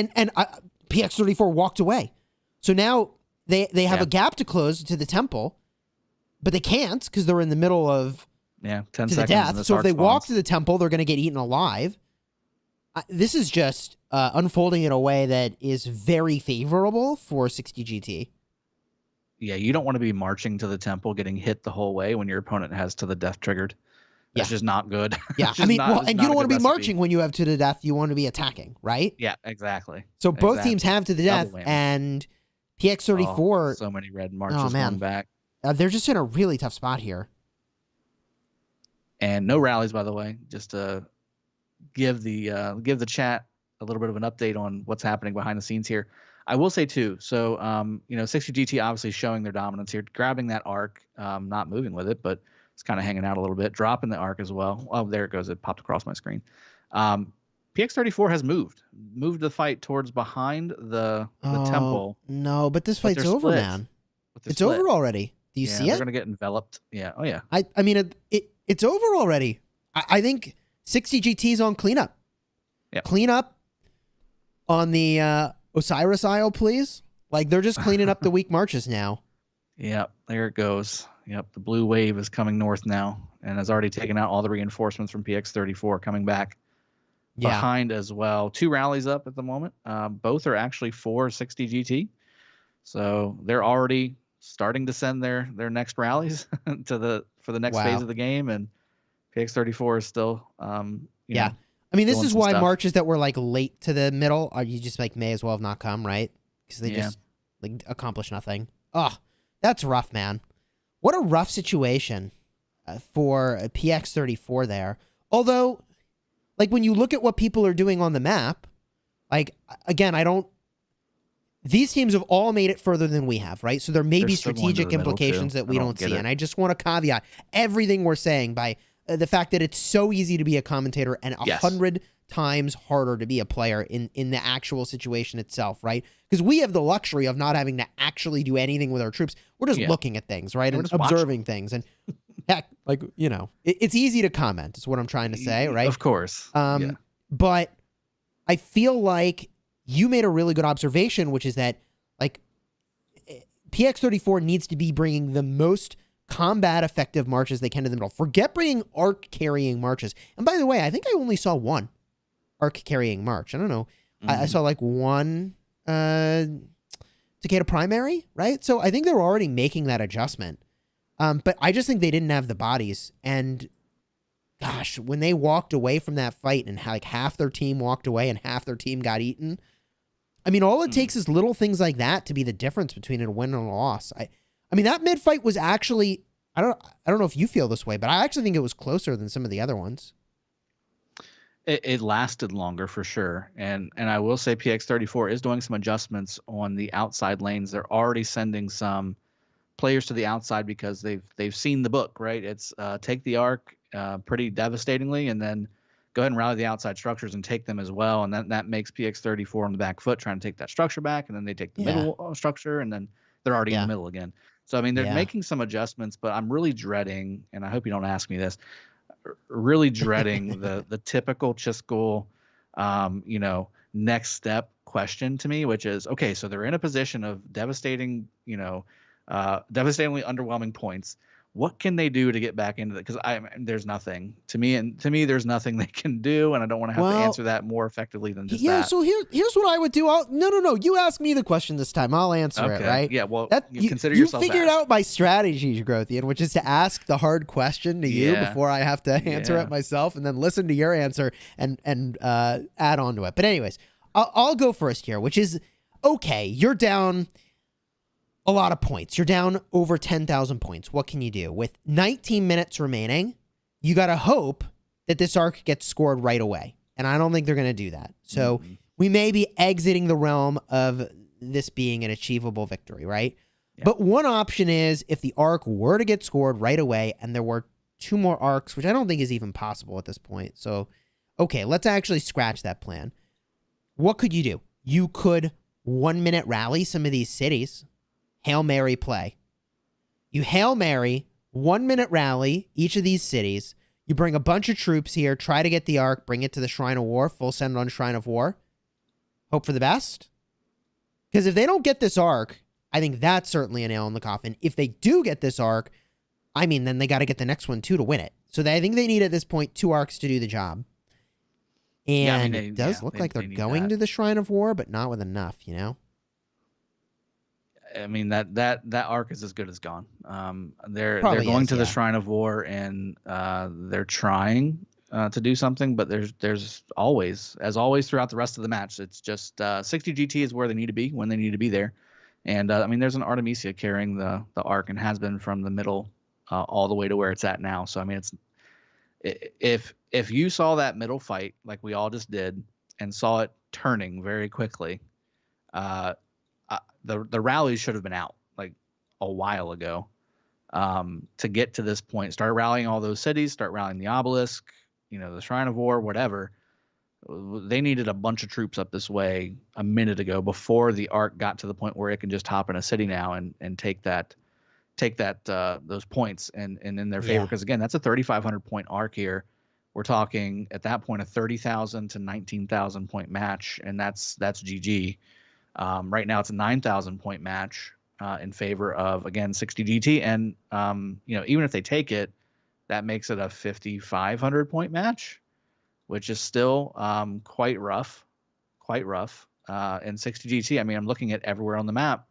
PX34 walked away. So now they have a gap to close to the temple, but they can't because they're in the middle of 10 to seconds. The death. So if they walk to the temple, they're going to get eaten alive. This is just unfolding in a way that is very favorable for 60 GT. Yeah, you don't want to be marching to the temple, getting hit the whole way when your opponent has to the death triggered. That's just not good. Yeah, I mean, and you don't want to be marching when you have to the death. You want to be attacking, right? Yeah, exactly. So both teams have to the death, and PX34. So many red marches going back. They're just in a really tough spot here. And no rallies, by the way. Just to give the chat a little bit of an update on what's happening behind the scenes here. I will say too, so 60 GT obviously showing their dominance here, grabbing that arc, not moving with it, but it's kind of hanging out a little bit, dropping the arc as well. Oh, there it goes. It popped across my screen. PX34 has moved the fight towards behind the temple. No, but this fight's over, man. It's over already. Do you see it? They're going to get enveloped. Yeah. Oh, yeah. I mean, it's over already. I think 60 GT's on cleanup. Yeah. Clean up on the Osiris Isle, please. Like, they're just cleaning up the weak marches now. Yep, there it goes. Yep, the blue wave is coming north now and has already taken out all the reinforcements from PX34 coming back behind as well. 2 rallies up at the moment. Both are actually for 60 GT. So they're already starting to send their next rallies for the next phase of the game. And PX34 is still, I mean, this is why marches that were like late to the middle are you just like may as well have not come, right? Because they just like accomplish nothing. Oh, that's rough, man. What a rough situation for a PX34 there. Although, like when you look at what people are doing on the map, like again, these teams have all made it further than we have, right? So there may be strategic implications that we don't see. And I just want to caveat everything we're saying by the fact that it's so easy to be a commentator and 100 times harder to be a player in the actual situation itself, right? Because we have the luxury of not having to actually do anything with our troops. We're just looking at things, right? And observing things. And heck, like, it's easy to comment is what I'm trying to say, right? Of course. But I feel like you made a really good observation, which is that like PX34 needs to be bringing the most combat effective marches they can to the middle. Forget bringing arc carrying marches. And by the way, I think I only saw one arc carrying march. I don't know. I saw like one Takeda primary, right? So I think they were already making that adjustment. But I just think they didn't have the bodies. And gosh, when they walked away from that fight and like half their team walked away and half their team got eaten, I mean, all it takes is little things like that to be the difference between a win and a loss. I mean, that mid-fight was actually I don't know if you feel this way, but I actually think it was closer than some of the other ones. It lasted longer for sure, and I will say PX34 is doing some adjustments on the outside lanes. They're already sending some players to the outside because they've seen the book, right? It's take the arc pretty devastatingly, and then go ahead and rally the outside structures and take them as well, and that makes PX34 on the back foot trying to take that structure back, and then they take the middle structure, and then they're already in the middle again. So I mean, they're making some adjustments, but I'm really dreading, and I hope you don't ask me this, really dreading the typical Chiskel, next step question to me, which is, okay, so they're in a position of devastatingly underwhelming points. What can they do to get back into it? Because there's nothing to me, there's nothing they can do, and I don't want to have to answer that more effectively than just that. So here's what I would do. No. You ask me the question this time. I'll answer it. Right? Yeah. Well, consider yourself. You figured out my strategy, Grothian, which is to ask the hard question to you before I have to answer it myself, and then listen to your answer and add on to it. But anyways, I'll go first here, which is okay. You're down a lot of points. You're down over 10,000 points. What can you do? With 19 minutes remaining, you got to hope that this arc gets scored right away. And I don't think they're going to do that. So we may be exiting the realm of this being an achievable victory, right? Yeah. But one option is if the arc were to get scored right away and there were 2 more arcs, which I don't think is even possible at this point. So, okay, let's actually scratch that plan. What could you do? You could 1-minute rally some of these cities. Hail Mary play. You Hail Mary, 1-minute rally each of these cities. You bring a bunch of troops here, try to get the arc, bring it to the Shrine of War, full send on Shrine of War. Hope for the best. Because if they don't get this arc, I think that's certainly a nail in the coffin. If they do get this arc, I mean, then they got to get the next one too to win it. So I think they need at this point 2 arcs to do the job. And it does look like they're going to the Shrine of War, but not with enough, I mean, that arc is as good as gone. They're going to the Shrine of War, and they're trying to do something, but there's always throughout the rest of the match, it's just 60 GT is where they need to be when they need to be there. And I mean, there's an Artemisia carrying the arc and has been from the middle all the way to where it's at now. So I mean, if you saw that middle fight like we all just did and saw it turning very quickly, the rallies should have been out like a while ago to get to this point. Start rallying all those cities, start rallying the obelisk, the Shrine of War, whatever. They needed a bunch of troops up this way a minute ago before the arc got to the point where it can just hop in a city now and take those points and in their favor. Because again, that's a 3,500 point arc here. We're talking at that point a 30,000 to 19,000 point match, and that's GG. Right now it's a 9,000 point match in favor of, again, 60 GT. And, even if they take it, that makes it a 5,500 point match, which is still quite rough. And 60 GT, I mean, I'm looking at everywhere on the map,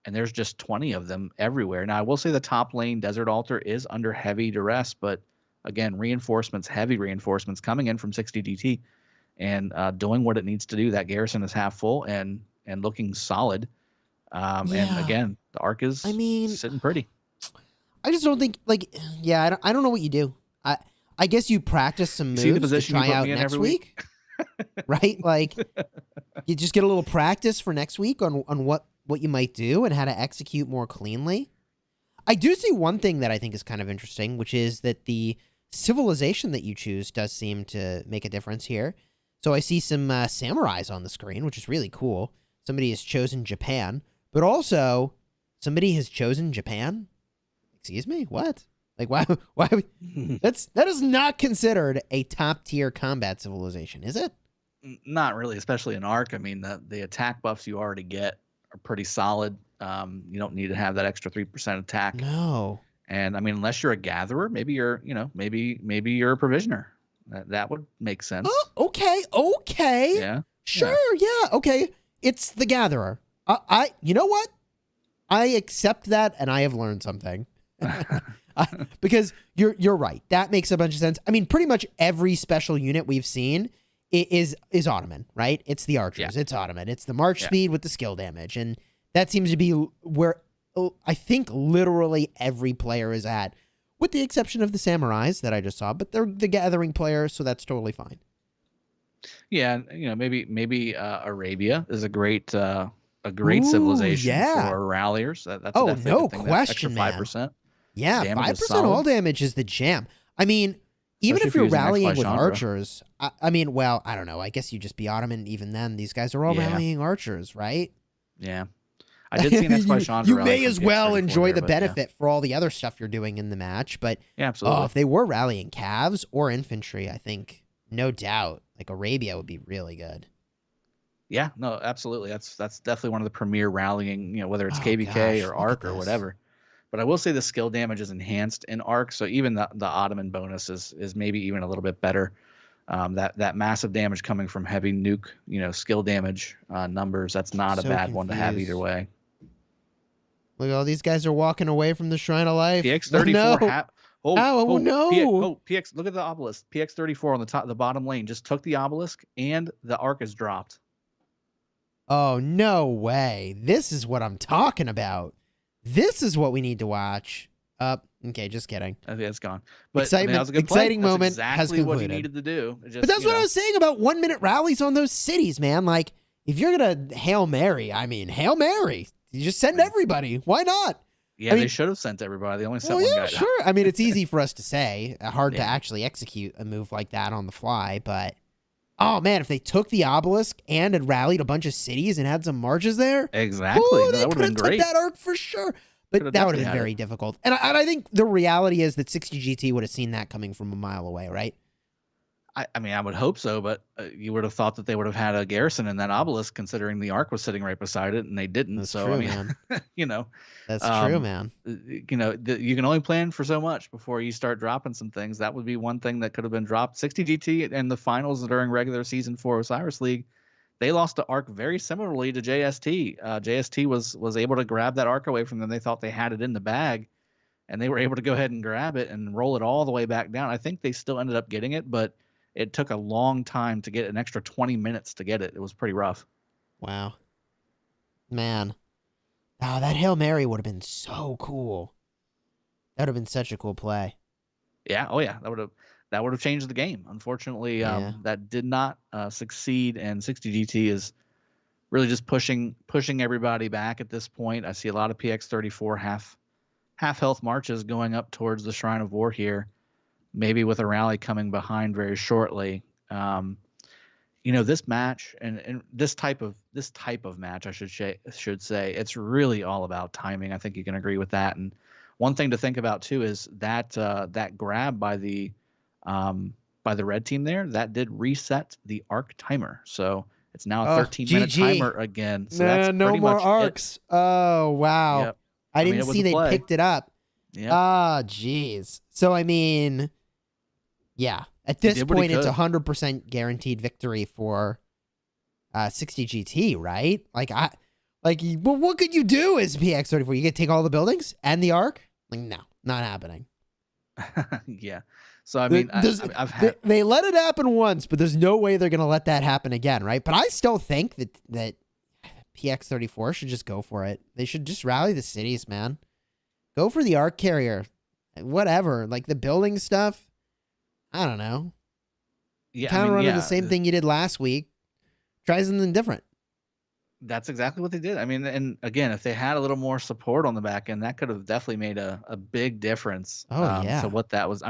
and there's just 20 of them everywhere. Now, I will say the top lane, Desert Altar, is under heavy duress, but again, heavy reinforcements coming in from 60 GT and doing what it needs to do. That garrison is half full and looking solid. And again, the arc is sitting pretty. I just don't think I don't know what you do. I guess you practice some moves to try out next week. Right? Like you just get a little practice for next week on what you might do and how to execute more cleanly. I do see one thing that I think is kind of interesting, which is that the civilization that you choose does seem to make a difference here. So I see some samurais on the screen, which is really cool. Somebody has chosen Japan, but also somebody has chosen Japan. Excuse me, what? Like why that is not considered a top tier combat civilization, is it? Not really, especially in Arc. I mean, the attack buffs you already get are pretty solid. You don't need to have that extra 3% attack. No. And I mean, unless you're a gatherer, maybe you're, maybe you're a provisioner. That would make sense. Oh, okay. Yeah. Sure. Yeah. Okay. It's the gatherer. You know what? I accept that, and I have learned something. Because you're right. That makes a bunch of sense. I mean, pretty much every special unit we've seen is Ottoman, right? It's the archers. Yeah. It's Ottoman. It's the march speed with the skill damage, and that seems to be where I think literally every player is at, with the exception of the Samurais that I just saw, but they're the gathering players, so that's totally fine. Yeah, maybe Arabia is a great Ooh, civilization yeah. for ralliers. That's Oh, definitely a no good thing. That extra question, man. 5% Yeah, damage is 5% all solid, damage is the jam. I mean, even especially if if you're you're using rallying with Chandra. archers, I mean, well, I don't know. I guess you just be Ottoman even then. These guys are all Yeah, rallying archers, right? yeah. I did see an Chandra You rally may from as well PX34 enjoy there, the but yeah. benefit for all the other stuff you're doing in the match. But Yeah, absolutely. if they were rallying calves or infantry, I think no doubt, like Arabia would be really good. Yeah, no, absolutely. That's definitely one of the premier rallying, whether it's Oh KVK gosh, or look at Arc or this. whatever. But I will say the skill damage is enhanced in Arc, so even the Ottoman bonus is maybe even a little bit better. That massive damage coming from heavy nuke, skill damage numbers, that's not a So bad one to have confused. either way. Look, all these guys are walking away from the Shrine of Life. PX34 No. Oh no. PX, look at the obelisk. PX34 on the bottom lane just took the obelisk and the Arc is dropped. Oh, no way. This is what I'm talking about. This is what we need to watch. Okay, just kidding. I think it's gone. But Excitement, that was a good exciting play. moment That's has exactly what he concluded. needed to do. But that's what I was saying about 1 minute rallies on those cities, man. Like, if you're going to Hail Mary, Hail Mary. You just send everybody. Why not? Yeah, they should have sent everybody. They only sent one guy. Sure. It's easy for us to say. Hard to actually execute a move like that on the fly, but oh man, if they took the obelisk and had rallied a bunch of cities and had some marches there, exactly, they could have took that arc for sure. But that would have been very difficult. And I think the reality is that 60 GT would have seen that coming from a mile away, right? I would hope so, but you would have thought that they would have had a garrison in that obelisk, considering the arc was sitting right beside it, and they didn't. That's so true, I mean, man. that's true, man. You can only plan for so much before you start dropping some things. That would be one thing that could have been dropped. 60 GT and the finals during regular season for Osiris League, they lost the arc very similarly to JST. JST was able to grab that arc away from them. They thought they had it in the bag, and they were able to go ahead and grab it and roll it all the way back down. I think they still ended up getting it, but it took a long time to get, an extra 20 minutes to get it. It was pretty rough. Wow. Man. Oh, that Hail Mary would have been so cool. That would have been such a cool play. Yeah. Oh, yeah. That would have changed the game. Unfortunately, that did not succeed, and 60 GT is really just pushing everybody back at this point. I see a lot of PX34 half health marches going up towards the Shrine of War here, maybe with a rally coming behind very shortly. This match and this type of match, I should say, it's really all about timing. I think you can agree with that. And one thing to think about too is that that grab by the red team there, that did reset the arc timer. So it's now a 13-minute timer again. So that's no more arcs. Oh wow. Yep. I didn't see they picked it up. Yeah. Ah, jeez. So yeah. At this point, it's 100% guaranteed victory for 60 GT, right? Well, what could you do as PX34? You get to take all the buildings and the arc? No, not happening. Yeah. So I've had they let it happen once, but there's no way they're gonna let that happen again, right? But I still think that PX34 should just go for it. They should just rally the cities, man. Go for the arc carrier, whatever. Like the building stuff. I don't know. Yeah, kind of running the same thing you did last week. Try something different. That's exactly what they did. And again, if they had a little more support on the back end, that could have definitely made a big difference. To what that was.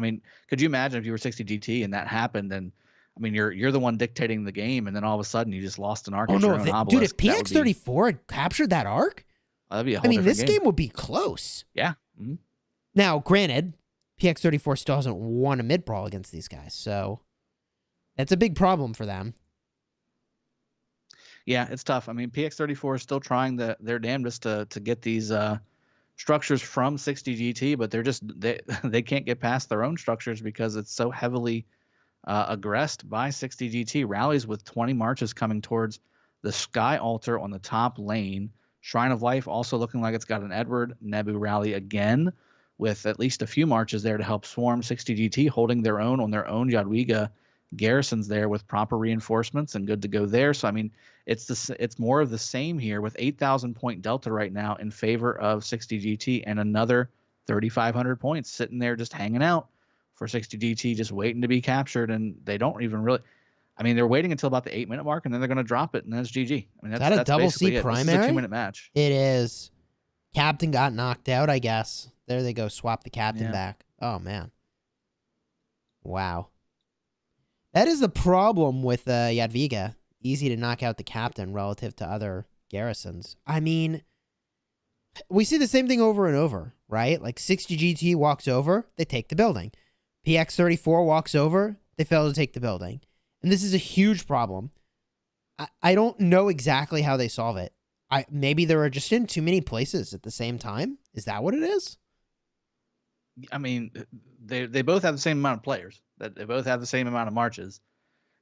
Could you imagine if you were 60 GT and that happened? And you're the one dictating the game, and then all of a sudden you just lost an arc. Oh no, dude! If PX34 had captured that arc, that'd be a whole this game would be close. Yeah. Mm-hmm. Now, granted, PX34 still hasn't won a mid brawl against these guys, so that's a big problem for them. Yeah, it's tough. PX34 is still trying their damnedest to get these structures from 60 GT, but they can't get past their own structures because it's so heavily aggressed by 60 GT. Rallies with 20 marches coming towards the Sky Altar on the top lane. Shrine of Life also looking like it's got an Edward Nebu rally again, with at least a few marches there to help swarm. 60 GT holding their own on their own Jadwiga garrisons there with proper reinforcements and good to go there. So I mean, it's more of the same here with 8,000 point delta right now in favor of 60 GT and another 3,500 points sitting there just hanging out for 60 GT, just waiting to be captured. And they don't even really, I mean, they're waiting until about the 8-minute mark and then they're going to drop it and that's GG. I mean, Is that a double C primary? This is a 2-minute match. It is. Captain got knocked out, I guess. There they go. Swap the captain back. Oh, man. Wow. That is the problem with Jadwiga. Easy to knock out the captain relative to other garrisons. I mean, we see the same thing over and over, right? Like 60 GT walks over, they take the building. PX34 walks over, they fail to take the building. And this is a huge problem. I don't know exactly how they solve it. Maybe they were just in too many places at the same time. Is that what it is? I mean, they both have the same amount of players. That they both have the same amount of marches.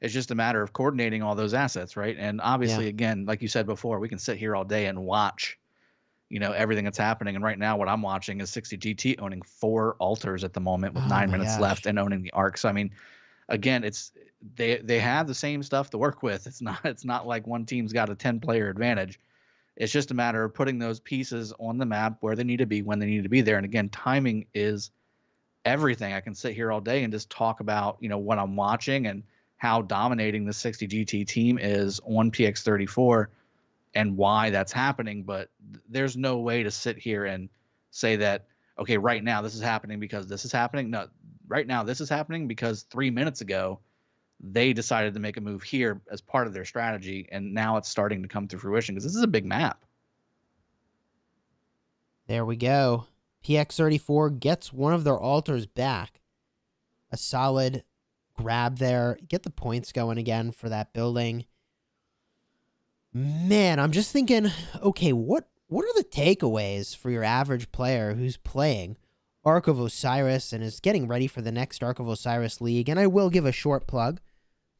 It's just a matter of coordinating all those assets, right? And obviously, again, like you said before, we can sit here all day and watch, everything that's happening. And right now, what I'm watching is 60 GT owning 4 altars at the moment with 9 minutes left and owning the arc. So I mean, again, they have the same stuff to work with. It's not like one team's got a 10-player advantage. It's just a matter of putting those pieces on the map where they need to be when they need to be there. And again, timing is everything. I can sit here all day and just talk about, what I'm watching and how dominating the 60 GT team is on PX34 and why that's happening. But there's no way to sit here and say that, okay, right now this is happening because this is happening. No, right now this is happening because 3 minutes ago, they decided to make a move here as part of their strategy. And now it's starting to come to fruition because this is a big map. There we go. PX34 gets one of their altars back. A solid grab there. Get the points going again for that building. Man, I'm just thinking, okay, what are the takeaways for your average player who's playing Ark of Osiris and is getting ready for the next Ark of Osiris League? And I will give a short plug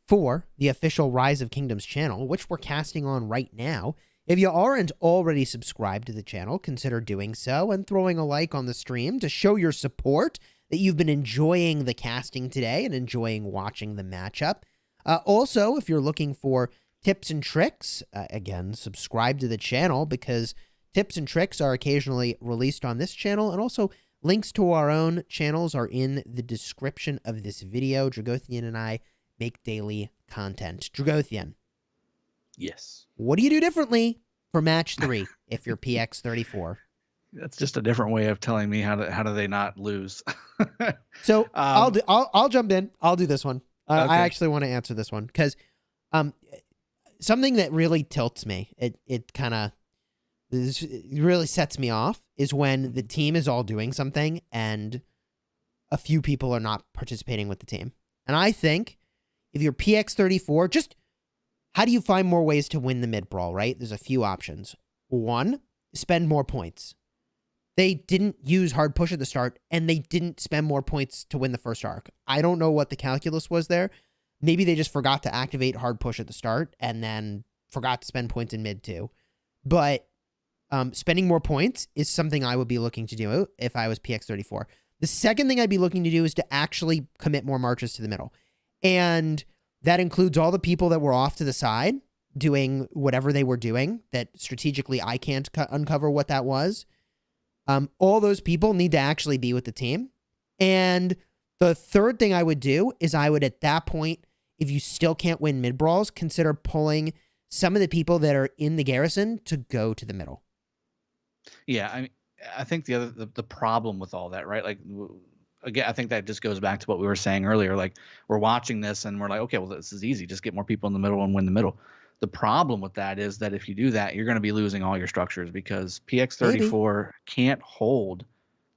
for the official Rise of Kingdoms channel, which we're casting on right now. If you aren't already subscribed to the channel, consider doing so and throwing a like on the stream to show your support that you've been enjoying the casting today and enjoying watching the matchup. Also, if you're looking for tips and tricks, again, subscribe to the channel because tips and tricks are occasionally released on this channel, and also links to our own channels are in the description of this video. Dragothian and I make daily content. Dragothian. Yes. What do you do differently for match 3 if you're PX34? That's just a different way of telling me how do they not lose. So I'll jump in. I'll do this one. Okay. I actually want to answer this one because something that really tilts me, it kind of really sets me off, is when the team is all doing something and a few people are not participating with the team. And I think if you're PX34, just how do you find more ways to win the mid brawl, right? There's a few options. 1, spend more points. They didn't use hard push at the start, and they didn't spend more points to win the first arc. I don't know what the calculus was there. Maybe they just forgot to activate hard push at the start and then forgot to spend points in mid too. But spending more points is something I would be looking to do if I was PX34. The second thing I'd be looking to do is to actually commit more marches to the middle. And that includes all the people that were off to the side doing whatever they were doing that strategically I can't uncover what that was. All those people need to actually be with the team. And the third thing I would do is I would, at that point, if you still can't win mid brawls, consider pulling some of the people that are in the garrison to go to the middle. Yeah, I think the problem with all that, right? Like, again, I think that just goes back to what we were saying earlier. Like, we're watching this and we're like, okay, well, this is easy. Just get more people in the middle and win the middle. The problem with that is that if you do that, you're going to be losing all your structures because PX34 can't hold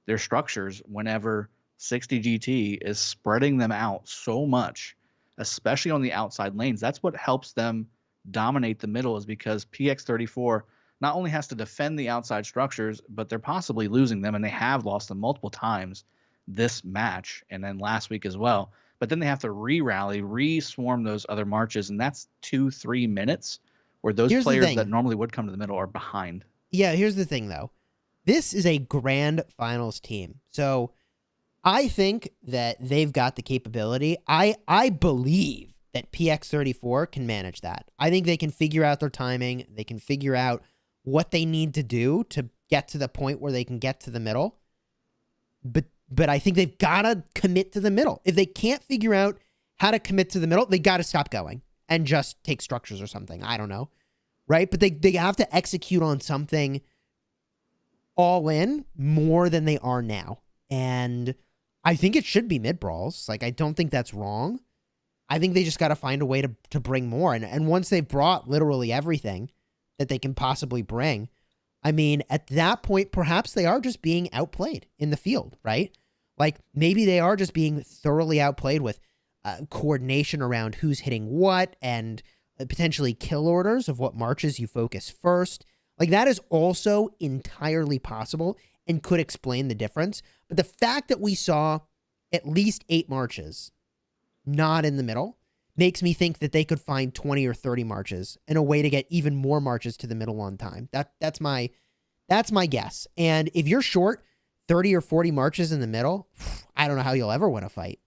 their structures whenever 60 GT is spreading them out so much, especially on the outside lanes. That's what helps them dominate the middle, is because PX34 not only has to defend the outside structures, but they're possibly losing them, and they have lost them multiple times this match and then last week as well. But then they have to re-rally, re-swarm those other marches, and that's 2-3 minutes where those players that normally would come to the middle are behind. Yeah, here's the thing, though. This is a grand finals team. So I think that they've got the capability. I believe that PX34 can manage that. I think they can figure out their timing. They can figure out what they need to do to get to the point where they can get to the middle. But I think they've got to commit to the middle. If they can't figure out how to commit to the middle, they got to stop going and just take structures or something. I don't know. Right? But they have to execute on something all in more than they are now. And I think it should be mid brawls. Like, I don't think that's wrong. I think they just got to find a way to bring more. And once they've brought literally everything that they can possibly bring, I mean, at that point, perhaps they are just being outplayed in the field, right? Like, maybe they are just being thoroughly outplayed with coordination around who's hitting what and potentially kill orders of what marches you focus first. Like, that is also entirely possible and could explain the difference. But the fact that we saw at least 8 marches not in the middle makes me think that they could find 20 or 30 marches and a way to get even more marches to the middle on time. That's my guess. And if you're short 30 or 40 marches in the middle, I don't know how you'll ever win a fight.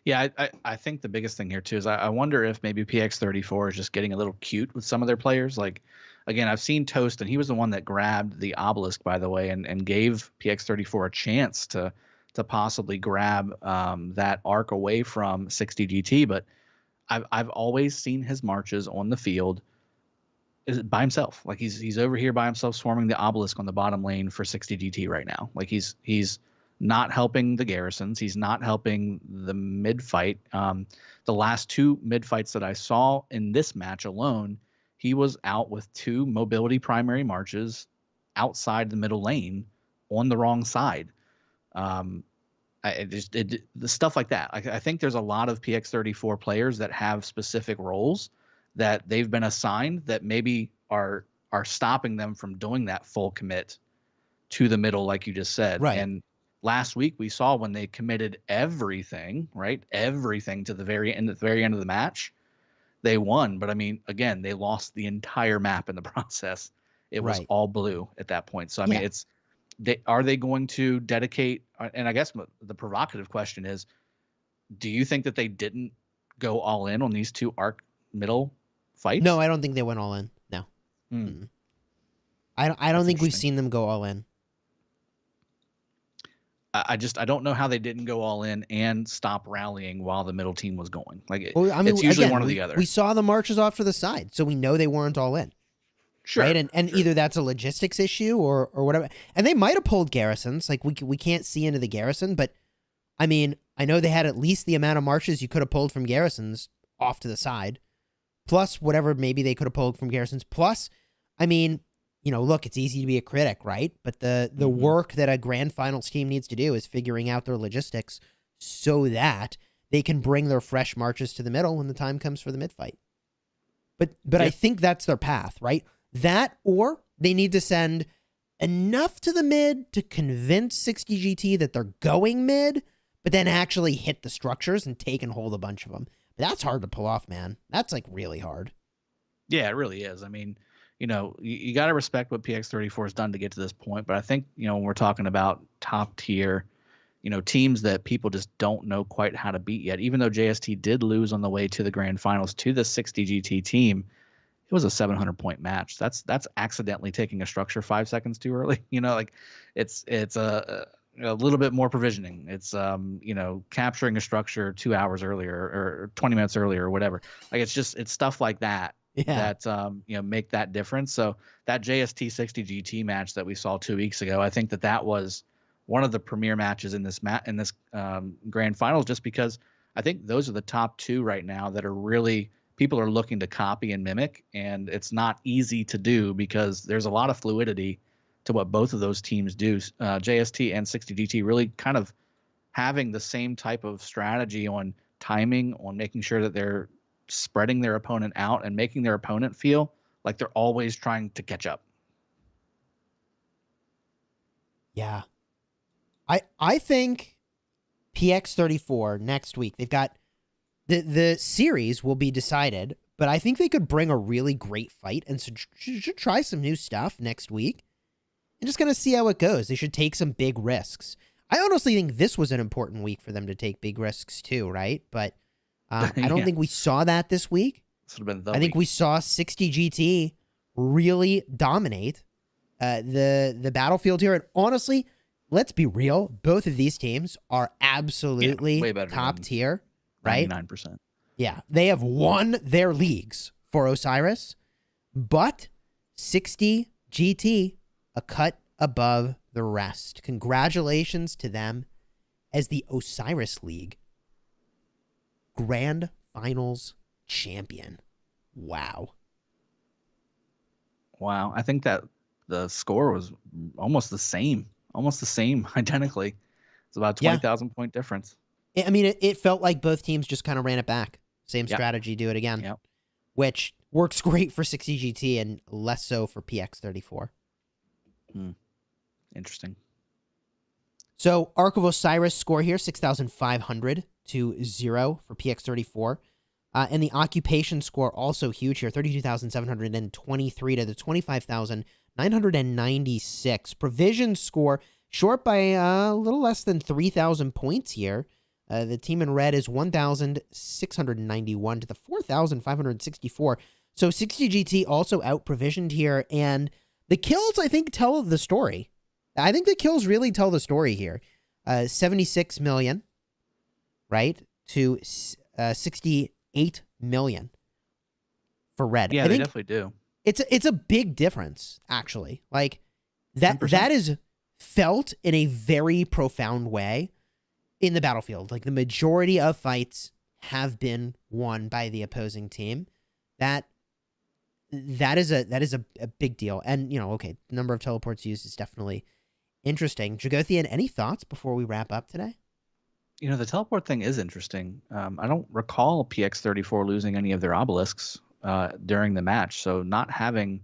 Yeah, I think the biggest thing here too is I wonder if maybe PX34 is just getting a little cute with some of their players. Like, again, I've seen Toast, and he was the one that grabbed the obelisk, by the way, and gave PX34 a chance to possibly grab that arc away from 60 GT. But I've always seen his marches on the field by himself. Like, he's over here by himself swarming the obelisk on the bottom lane for 60 GT right now. Like, he's not helping the garrisons. He's not helping the mid fight. The last 2 mid fights that I saw in this match alone, he was out with 2 mobility primary marches outside the middle lane on the wrong side. The stuff like that. I think there's a lot of PX34 players that have specific roles that they've been assigned that maybe are stopping them from doing that full commit to the middle, like you just said. Right. And last week we saw when they committed everything, right? Everything to the very end of the match, they won. But I mean, again, they lost the entire map in the process. It was all blue at that point. So I mean, are they going to dedicate? And I guess the provocative question is, do you think that they didn't go all in on these 2 arc middle fights? No, I don't think they went all in. No. I don't think we've seen them go all in. I don't know how they didn't go all in and stop rallying while the middle team was going. Like, Well, I mean, it's usually again, one or the other. We saw the marches off to the side, so we know they weren't all in. Sure. Right? And sure. either that's a logistics issue or whatever. And they might have pulled garrisons. Like, we can't see into the garrison, but I mean, I know they had at least the amount of marches you could have pulled from garrisons off to the side, plus whatever maybe they could have pulled from garrisons. Plus, I mean, you know, look, it's easy to be a critic, right? But the work that a grand finals team needs to do is figuring out their logistics so that they can bring their fresh marches to the middle when the time comes for the mid fight. But I think that's their path, right? That, or they need to send enough to the mid to convince 60 GT that they're going mid, but then actually hit the structures and take and hold a bunch of them. But that's hard to pull off, man. That's like really hard. Yeah, it really is. I mean, you know, you got to respect what PX34 has done to get to this point. But I think, you know, when we're talking about top tier, you know, teams that people just don't know quite how to beat yet, even though JST did lose on the way to the grand finals to the 60 GT team, it was a 700-point match. That's accidentally taking a structure 5 seconds too early. You know, like it's a little bit more provisioning. It's you know, capturing a structure 2 hours earlier or 20 minutes earlier or whatever. Like, it's stuff like that. Yeah. That you know, make that difference. So that JST 60 GT match that we saw 2 weeks ago, I think that was one of the premier matches in this grand finals, just because I think those are the top 2 right now that are really people are looking to copy and mimic, and it's not easy to do because there's a lot of fluidity to what both of those teams do. JST and 60 GT really kind of having the same type of strategy on timing, on making sure that they're spreading their opponent out and making their opponent feel like they're always trying to catch up. Yeah. I think PX34 next week, they've got the series will be decided, but I think they could bring a really great fight and should try some new stuff next week and just kind of see how it goes. They should take some big risks. I honestly think this was an important week for them to take big risks too, right? But I don't Yeah. think we saw that this week. This would have been the I think week. we saw 60 GT really dominate the battlefield here. And honestly, let's be real. Both of these teams are absolutely way better top than tier, right? 99%. Yeah. They have won their leagues for Osiris, but 60 GT, a cut above the rest. Congratulations to them as the Osiris League Grand Finals champion. Wow. Wow. I think that the score was almost the same, identically. It's about a Yeah. 20,000 point difference. I mean, it felt like both teams just kind of ran it back. Same Yep. strategy, do it again. Yep. Which works great for 60 GT and less so for PX34. Interesting. So Ark of Osiris score here, 6,500 to 0 for PX34. And the occupation score also huge here, 32,723 to the 25,996. Provision score short by a little less than 3,000 points here. The team in red is 1,691 to the 4,564. So 60 GT also out-provisioned here. And the kills, I think, tell the story. I think the kills really tell the story here. 76 million, right, to 68 million for red. Yeah, I they think definitely do. it's a big difference, actually. Like that 10%. that is felt in a very profound way in the battlefield. Like the majority of fights have been won by the opposing team. That is a big deal. And okay, the number of teleports used is definitely interesting. Jagothian, any thoughts before we wrap up today? The teleport thing is interesting. I don't recall PX34 losing any of their obelisks during the match, so not having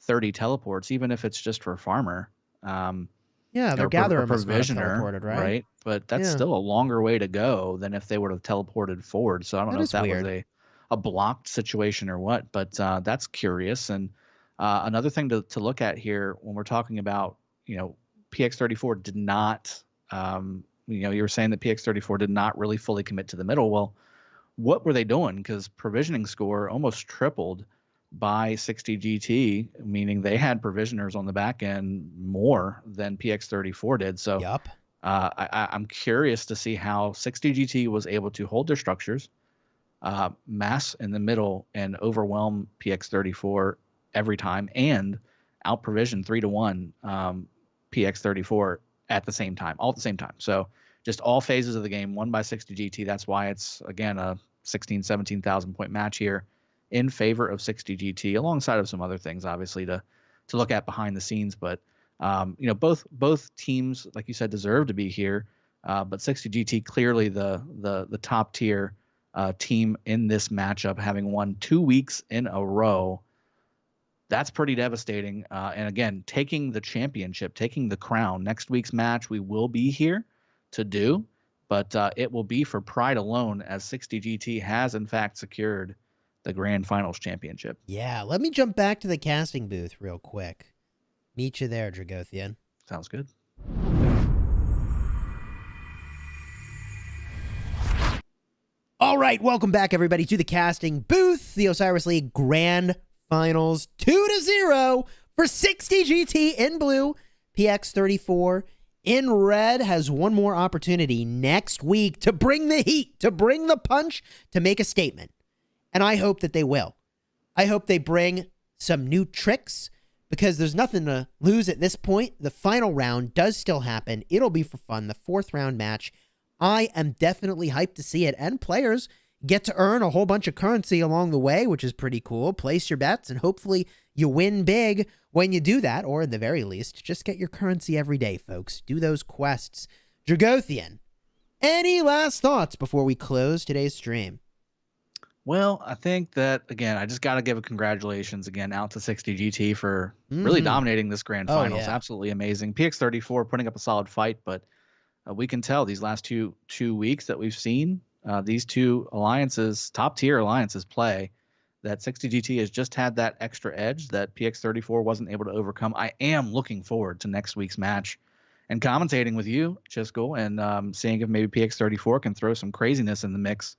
30 teleports, even if it's just for farmer. Yeah, their or gatherer must not have provisioner, teleported, right? But that's Yeah. still a longer way to go than if they would have teleported forward. So I don't That know if is that weird. was a blocked situation or what, but that's curious. And another thing to look at here when we're talking about, PX34 did not, you were saying that PX34 did not really fully commit to the middle. Well, what were they doing? Because provisioning score almost tripled by 60 GT, meaning they had provisioners on the back end more than PX34 did. So Yup. I'm curious to see how 60 GT was able to hold their structures, mass in the middle, and overwhelm PX34 every time, and out provision 3-1 PX34 all at the same time. So just all phases of the game won by 60 GT. That's why it's, again, a 17,000 point match here in favor of 60 GT, alongside of some other things, obviously, to look at behind the scenes. But both teams, like you said, deserve to be here. But 60 GT clearly the top tier team in this matchup, having won 2 weeks in a row. That's pretty devastating. And again, taking the championship, taking the crown. Next week's match we will be here to do, but it will be for pride alone, as 60 GT has in fact secured the Grand Finals championship. Yeah, let me jump back to the casting booth real quick. Meet you there, Dragothian. Sounds good. All right, welcome back, everybody, to the casting booth. The Osiris League Grand Finals 2-0 for 60 GT in blue. PX34 in red has one more opportunity next week to bring the heat, to bring the punch, to make a statement. And I hope that they will. I hope they bring some new tricks, because there's nothing to lose at this point. The final round does still happen. It'll be for fun. The 4th round match. I am definitely hyped to see it. And players get to earn a whole bunch of currency along the way, which is pretty cool. Place your bets, and hopefully you win big when you do that. Or at the very least, just get your currency every day, folks. Do those quests. Dragothian, any last thoughts before we close today's stream? Well, I think that, again, I just got to give a congratulations again out to 60 GT for really dominating this Grand Finals. Yeah. Absolutely amazing. PX34 putting up a solid fight, but we can tell these last two weeks that we've seen these two alliances, top tier alliances, play, that 60 GT has just had that extra edge that PX34 wasn't able to overcome. I am looking forward to next week's match and commentating with you, Chisco, and seeing if maybe PX34 can throw some craziness in the mix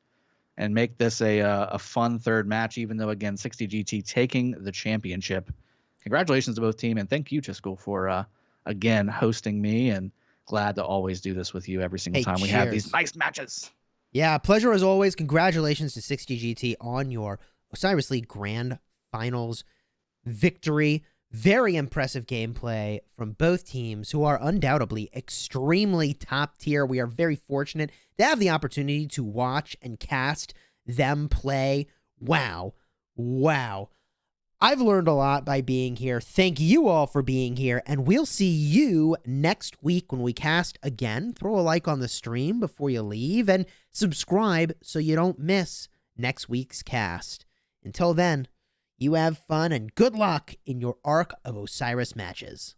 and make this a fun third match, even though, again, 60GT taking the championship. Congratulations to both team, and thank you, Chisco, for, again, hosting me, and glad to always do this with you every single time we have these nice matches. Yeah, pleasure as always. Congratulations to 60GT on your Osiris League Grand Finals victory. Very impressive gameplay from both teams, who are undoubtedly extremely top tier. We are very fortunate to have the opportunity to watch and cast them play. Wow. Wow. I've learned a lot by being here. Thank you all for being here, and we'll see you next week when we cast again. Throw a like on the stream before you leave, and subscribe so you don't miss next week's cast. Until then, you have fun and good luck in your Ark of Osiris matches.